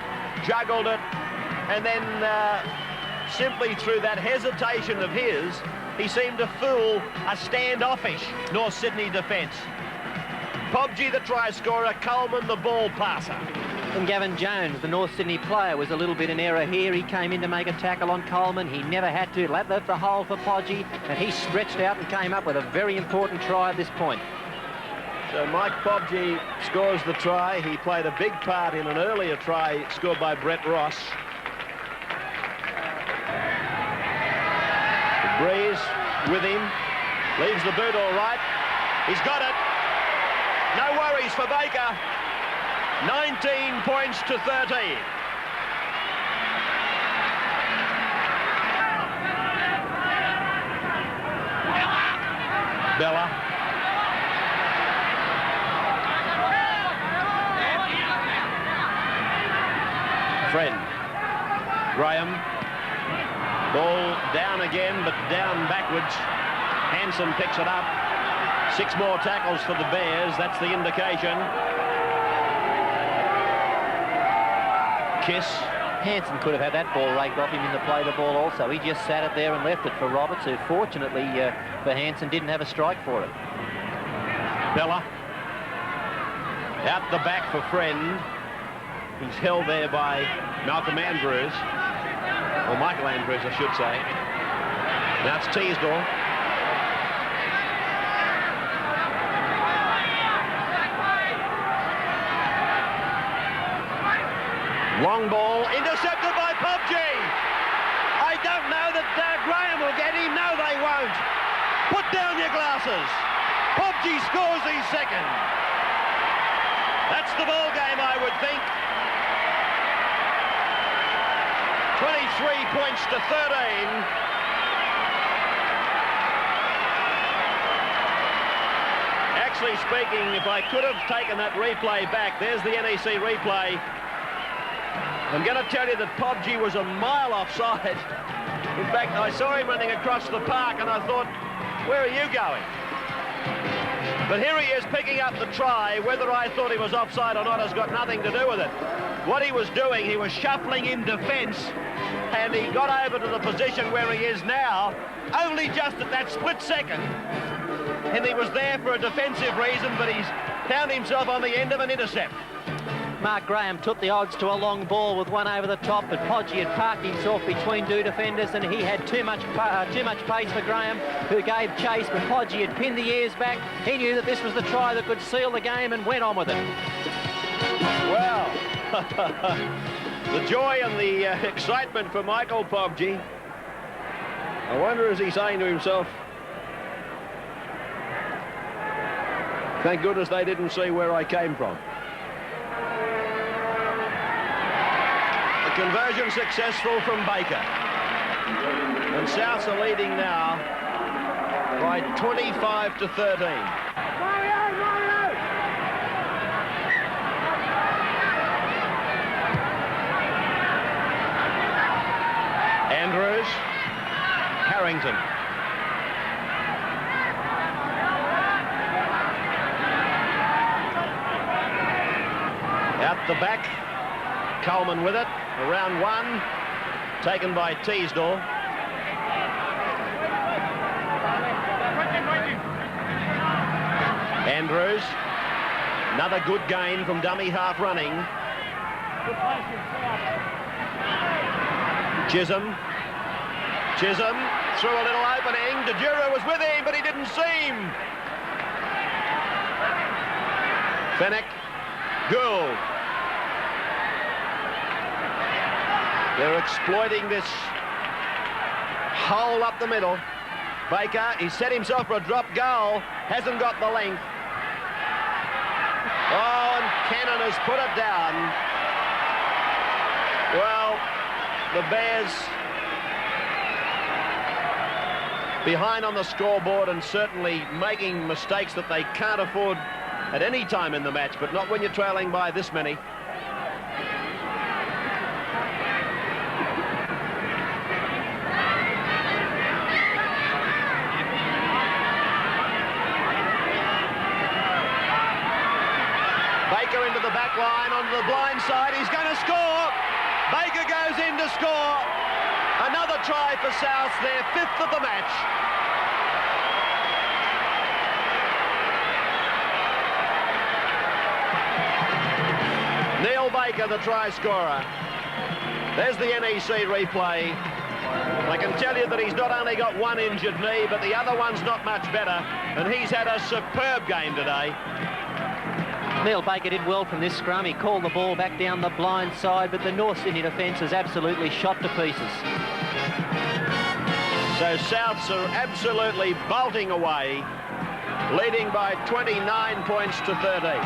and then simply through that hesitation of his, he seemed to fool a standoffish North Sydney defence. Pobgie, the try scorer, Coleman, the ball passer. And Gavin Jones, the North Sydney player, was a little bit in error here. He came in to make a tackle on Coleman. He never had to. Left the hole for Podgie, and he stretched out and came up with a very important try at this point. So Mike Pobgie scores the try. He played a big part in an earlier try scored by Brett Ross. The breeze with him. Leaves the boot all right. He's got it. No worries for Baker. 19 points to 13. Bella. Friend. Graham. Ball down again, but down backwards. Hanson picks it up. 6 more tackles for the Bears. That's the indication. Kiss. Hanson could have had that ball raked off him in the play the ball also. He just sat it there and left it for Roberts, who fortunately for Hanson didn't have a strike for it. Bella. Out the back for Friend. He's held there by Malcolm Andrews. Or Michael Andrews, I should say. Now it's Teasdale. Long ball, intercepted by Pobgie. I don't know that Graham will get him. No, they won't. Put down your glasses. Pobgie scores his second. That's the ball game, I would think. 23 points to 13. Actually speaking, if I could have taken that replay back, there's the NEC replay. I'm going to tell you that Pobgie was a mile offside. In fact, I saw him running across the park and I thought, where are you going? But here he is picking up the try. Whether I thought he was offside or not has got nothing to do with it. What he was doing, he was shuffling in defence, and he got over to the position where he is now, only just at that split second. And he was there for a defensive reason, but he's found himself on the end of an intercept. Mark Graham took the odds to a long ball with one over the top, but Podgie had parked himself between 2 defenders, and he had too much pace for Graham, who gave chase, but Podgie had pinned the ears back. He knew that this was the try that could seal the game and went on with it. Well, the joy and the excitement for Michael Pobgie. I wonder, is he saying to himself, thank goodness they didn't see where I came from. Conversion successful from Baker. And Souths are leading now by 25 to 13. Andrews. Harrington. Out the back. Coleman with it. Around 1, taken by Teasdale. Andrews, another good gain from dummy half running. Chisholm through a little opening. DeJura was with him, but he didn't see him. Fennick, Gould. They're exploiting this hole up the middle. Baker, he set himself for a drop goal, hasn't got the length. Oh, and Cannon has put it down. Well, the Bears behind on the scoreboard and certainly making mistakes that they can't afford at any time in the match, but not when you're trailing by this many. Baker into the back line, onto the blind side. He's going to score. Baker goes in to score. Another try for South, their 5th of the match. Neil Baker, the try scorer. There's the NEC replay. I can tell you that he's not only got one injured knee, but the other one's not much better, and he's had a superb game today. Neil Baker did well from this scrum. He called the ball back down the blind side, but the North Sydney defence is absolutely shot to pieces. So Souths are absolutely bolting away, leading by 29 points to 13.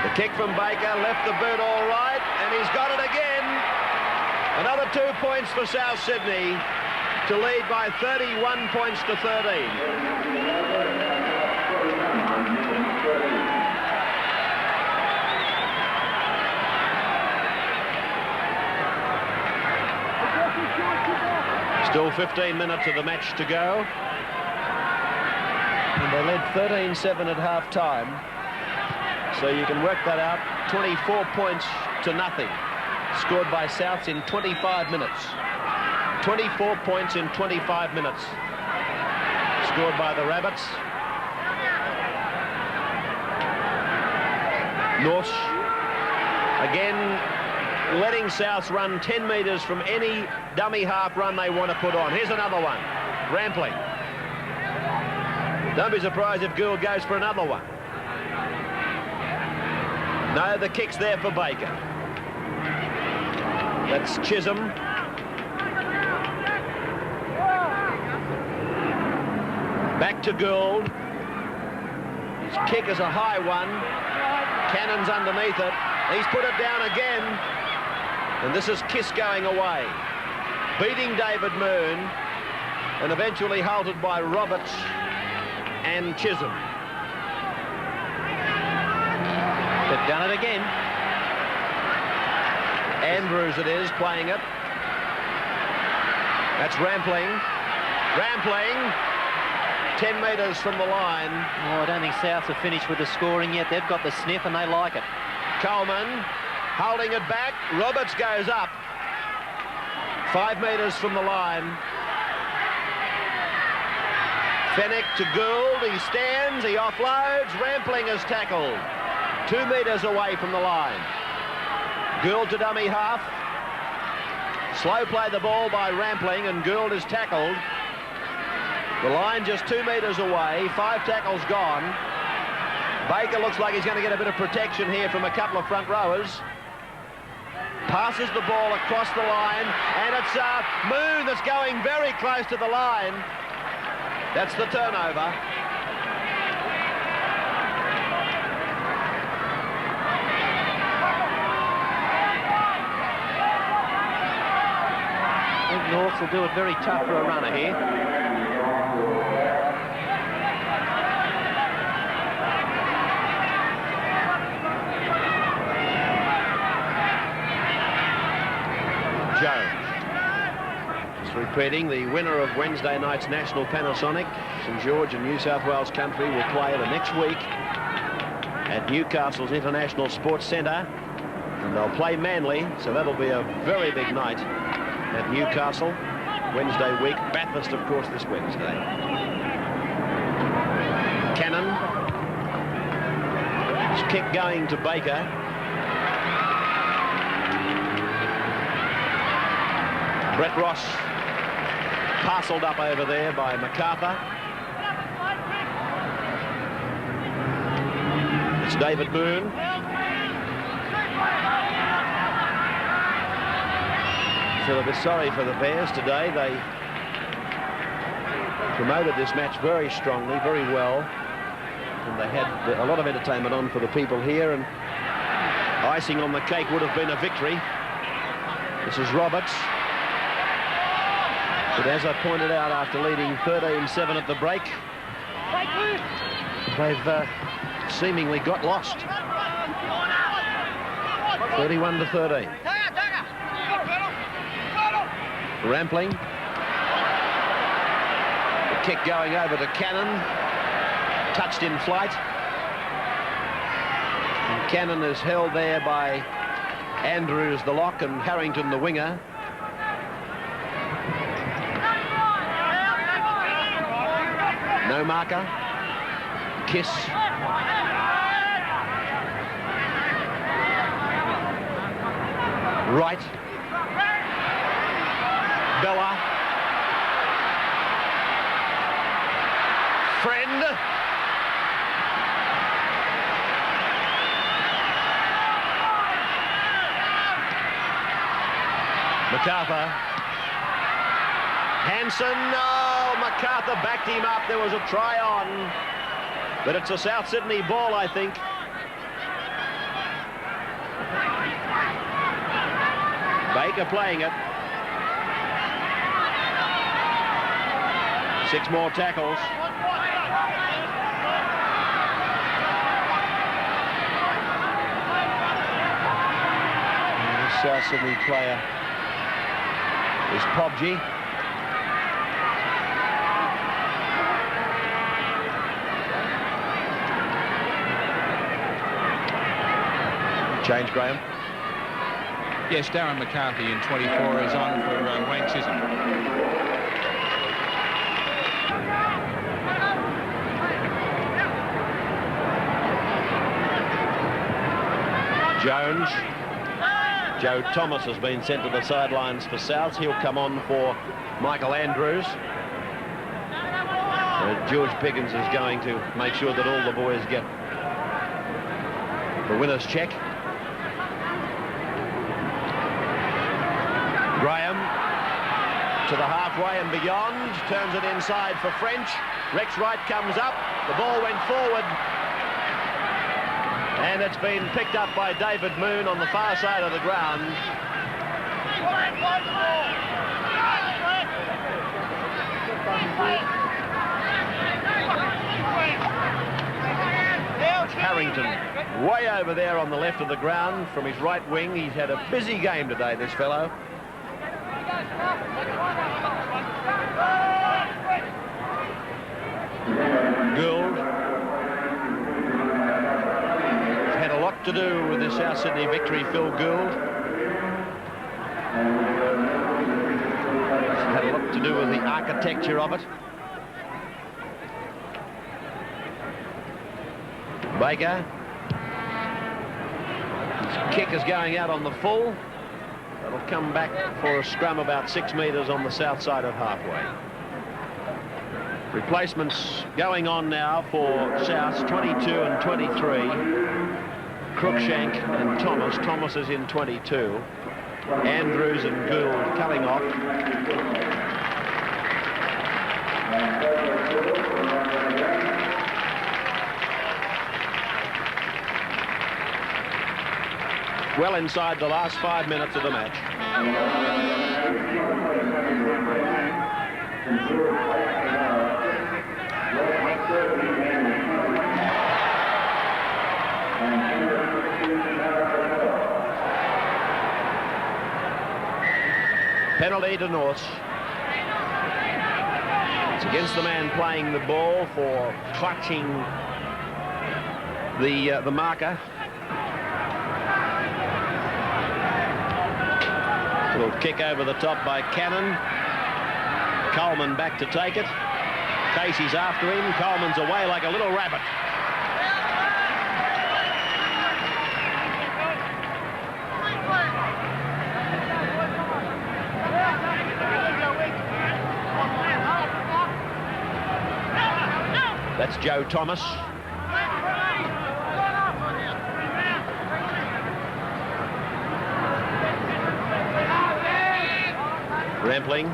The kick from Baker left the boot all right, and he's got it again. Another 2 points for South Sydney to lead by 31 points to 13. Still 15 minutes of the match to go. And they led 13-7 at half-time. So you can work that out. 24 points to nothing. Scored by Souths in 25 minutes. 24 points in 25 minutes. Scored by the Rabbits. North again letting Souths run 10 metres from any dummy half run they want to put on. Here's another one. Rampling. Don't be surprised if Gould goes for another one. No, the kick's there for Baker. That's Chisholm. Back to Gould. His kick is a high one. Cannon's underneath it. He's put it down again. And this is Kiss going away. Beating David Moon. And eventually halted by Roberts and Chisholm. They've done it again. Andrews it is playing it. That's Rampling. Rampling. 10 metres from the line. Oh, I don't think Souths have finished with the scoring yet. They've got the sniff and they like it. Coleman holding it back. Roberts goes up. 5 metres from the line. Fennick to Gould. He stands. He offloads. Rampling is tackled. 2 metres away from the line. Gould to dummy half. Slow play the ball by Rampling, and Gould is tackled. The line just 2 metres away. 5 tackles gone. Baker looks like he's going to get a bit of protection here from a couple of front rowers. Passes the ball across the line, and it's Moon that's going very close to the line. That's the turnover. I think Norths will do it very tough for a runner here. Just repeating, the winner of Wednesday night's National Panasonic, St George and New South Wales country, will play the next week at Newcastle's International Sports Centre, and they'll play Manly, so that'll be a very big night at Newcastle Wednesday week. Bathurst, of course, this Wednesday. Cannon. His kick going to Baker. Brett Ross parcelled up over there by MacArthur. It's David Moon. Feel a bit sorry for the Bears today. They promoted this match very strongly, very well, and they had a lot of entertainment on for the people here, and icing on the cake would have been a victory. This is Roberts. But as I pointed out, after leading 13-7 at the break, they've seemingly got lost. 31-13. Rampling. The kick going over to Cannon. Touched in flight. And Cannon is held there by Andrews, the lock, and Harrington, the winger. No marker. Kiss. Right. Bella. Friend. MacArthur. Hanson. Oh, MacArthur backed him up. There was a try on. But it's a South Sydney ball, I think. Baker playing it. 6 more tackles. And the South Sydney player is Pobji. Change, Graham. Yes, Darren McCarthy in 24 is on for Wayne Chisholm. Jones. Joe Thomas has been sent to the sidelines for Souths. He'll come on for Michael Andrews. George Piggins is going to make sure that all the boys get the winner's check. Graham to the halfway and beyond, turns it inside for French. Rex Wright comes up, the ball went forward, and it's been picked up by David Moon on the far side of the ground. Harrington way over there on the left of the ground from his right wing. He's had a busy game today, this fellow. Gould had a lot to do with the South Sydney victory, Phil Gould. Had a lot to do with the architecture of it. Baker. His kick is going out on the full. That'll come back for a scrum about 6 metres on the south side of halfway. Replacements going on now for Souths, 22 and 23. Cruikshank and Thomas. Thomas is in 22. Andrews and Gould coming off. Well inside the last 5 minutes of the match. Penalty to North. It's against the man playing the ball for clutching the marker. Little kick over the top by Cannon. Coleman back to take it. Casey's after him. Coleman's away like a little rabbit. That's Joe Thomas. Rampling.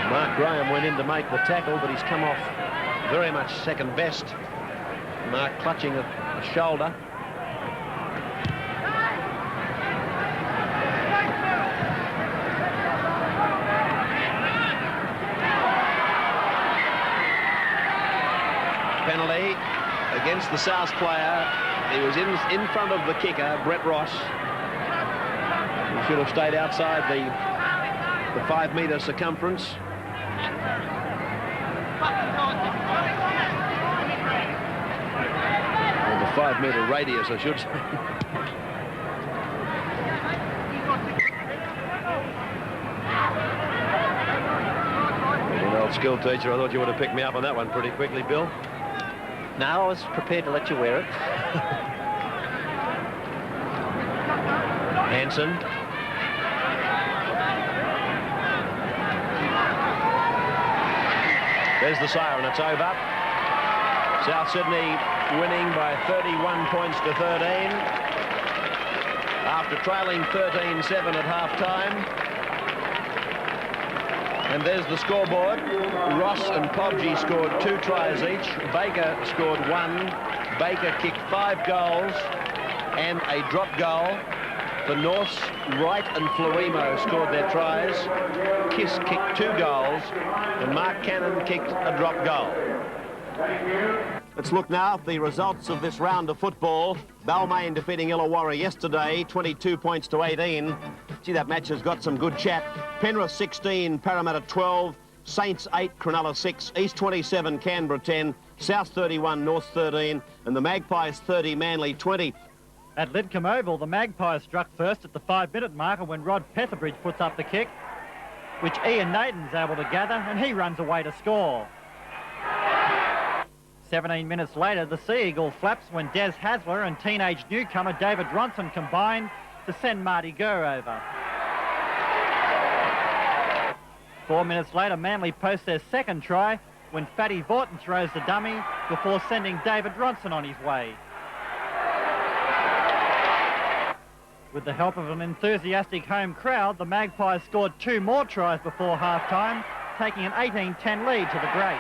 Mark Graham went in to make the tackle, but he's come off very much second best. Mark clutching a shoulder. Penalty against the South player. He was in front of the kicker, Brett Ross. He should have stayed outside the 5-metre circumference. Or the 5-metre radius, I should say. An old school teacher, I thought you would have picked me up on that one pretty quickly, Bill. No, I was prepared to let you wear it. Hanson. There's the siren, it's over. South Sydney winning by 31 points to 13 after trailing 13-7 at half-time. And there's the scoreboard. Ross and Pobji scored 2 tries each. Baker scored 1. Baker kicked 5 goals and a drop goal. The Norths, Wright and Fluimo scored their tries. Kiss kicked 2 goals and Mark Cannon kicked a drop goal. Let's look now at the results of this round of football. Balmain defeating Illawarra yesterday, 22 points to 18. Gee, that match has got some good chat. Penrith 16, Parramatta 12, Saints 8, Cronulla 6, East 27, Canberra 10, South 31, North 13, and the Magpies 30, Manly 20. At Lidcombe Oval, the Magpies struck first at the 5-minute marker when Rod Petherbridge puts up the kick, which Ian Naden's able to gather, and he runs away to score. 17 minutes later, the Sea Eagle flaps when Des Hasler and teenage newcomer David Ronson combined to send Marty Gurr over. 4 minutes later, Manly post their second try when Fatty Vorton throws the dummy before sending David Ronson on his way. With the help of an enthusiastic home crowd, the Magpies scored 2 more tries before half-time, taking an 18-10 lead to the break.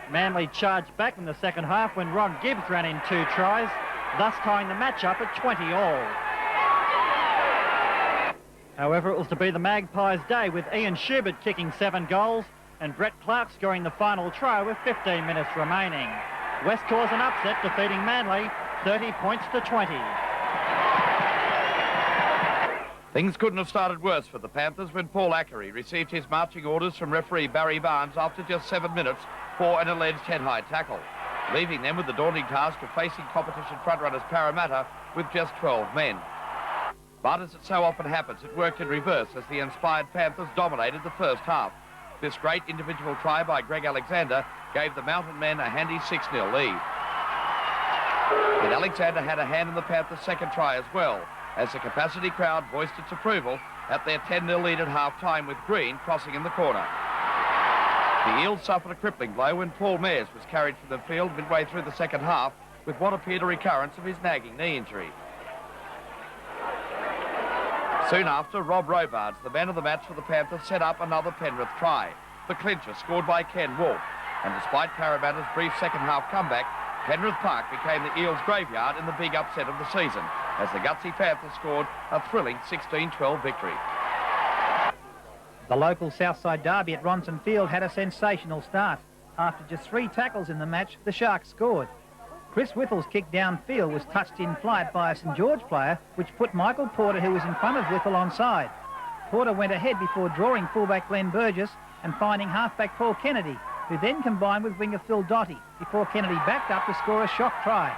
Manly charged back in the second half when Ron Gibbs ran in 2 tries, thus tying the match up at 20 all. However, it was to be the Magpies' day with Ian Schubert kicking 7 goals and Brett Clark scoring the final try with 15 minutes remaining. West caused an upset, defeating Manly 30 points to 20. Things couldn't have started worse for the Panthers when Paul Ackery received his marching orders from referee Barry Barnes after just 7 minutes for an alleged head-high tackle, leaving them with the daunting task of facing competition frontrunners Parramatta with just 12 men. But as it so often happens, it worked in reverse as the inspired Panthers dominated the first half. This great individual try by Greg Alexander gave the Mountain Men a handy 6-0 lead. And Alexander had a hand in the Panthers' second try as well, as the capacity crowd voiced its approval at their 10-0 lead at half-time with Green crossing in the corner. The Eels suffered a crippling blow when Paul Mayers was carried from the field midway through the second half with what appeared a recurrence of his nagging knee injury. Soon after, Rob Robards, the man of the match for the Panthers, set up another Penrith try, the clincher scored by Ken Wolfe, and despite Parramatta's brief second-half comeback, Penrith Park became the Eels' graveyard in the big upset of the season, as the gutsy Panthers scored a thrilling 16-12 victory. The local Southside derby at Ronson Field had a sensational start. After just 3 tackles in the match, the Sharks scored. Chris Whittle's kick downfield was touched in flight by a St George player, which put Michael Porter, who was in front of Whittle, onside. Porter went ahead before drawing fullback Glenn Burgess and finding halfback Paul Kennedy, who then combined with winger Phil Doty, before Kennedy backed up to score a shock try.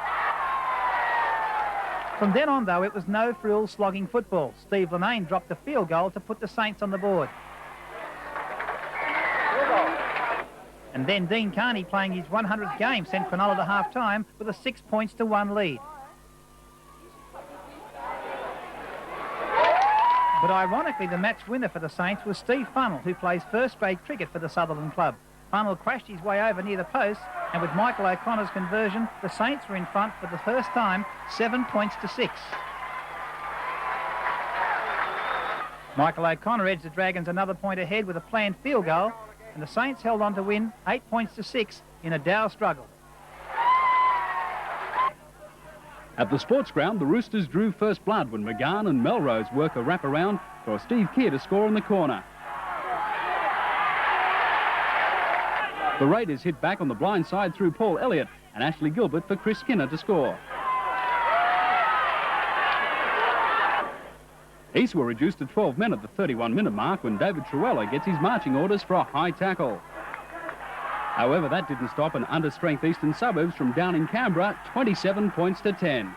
From then on, though, it was no-frills slogging football. Steve Lennane dropped a field goal to put the Saints on the board. And then Dean Carney, playing his 100th game, sent Cronulla to half-time with a 6 points to 1 lead. But ironically, the match winner for the Saints was Steve Funnell, who plays first-grade cricket for the Sutherland club. Funnell crashed his way over near the post, and with Michael O'Connor's conversion, the Saints were in front for the first time, 7 points to 6. Michael O'Connor edged the Dragons another point ahead with a planned field goal, and the Saints held on to win 8 points to 6 in a dour struggle. At the sports ground, the Roosters drew first blood when McGahn and Melrose work a wraparound for Steve Keir to score in the corner. The Raiders hit back on the blind side through Paul Elliott and Ashley Gilbert for Chris Skinner to score. East were reduced to 12 men at the 31-minute mark when David Truella gets his marching orders for a high tackle. However, that didn't stop an under-strength Eastern Suburbs from down in Canberra, 27 points to 10.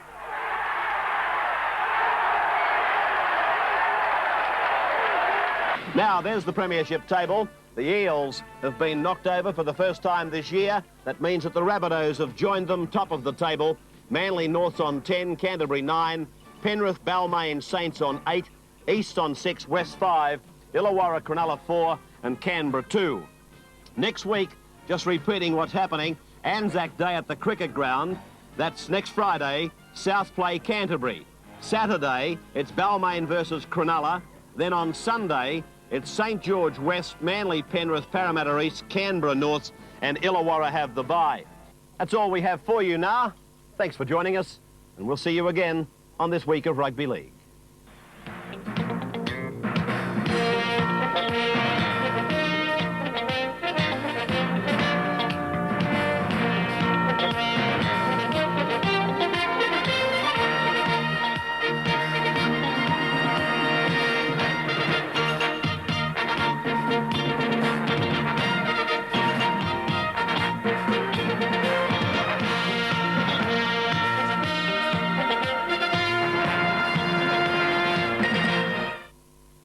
Now, there's the premiership table. The Eels have been knocked over for the first time this year. That means that the Rabbitohs have joined them top of the table. Manly North's on 10, Canterbury 9, Penrith, Balmain, Saints on 8, East on 6, West 5, Illawarra, Cronulla 4 and Canberra 2. Next week, just repeating what's happening, Anzac Day at the cricket ground. That's next Friday, South play Canterbury. Saturday, it's Balmain versus Cronulla. Then on Sunday, it's St George West, Manly, Penrith, Parramatta East, Canberra North and Illawarra have the bye. That's all we have for you now. Thanks for joining us, and we'll see you again on this week of Rugby League.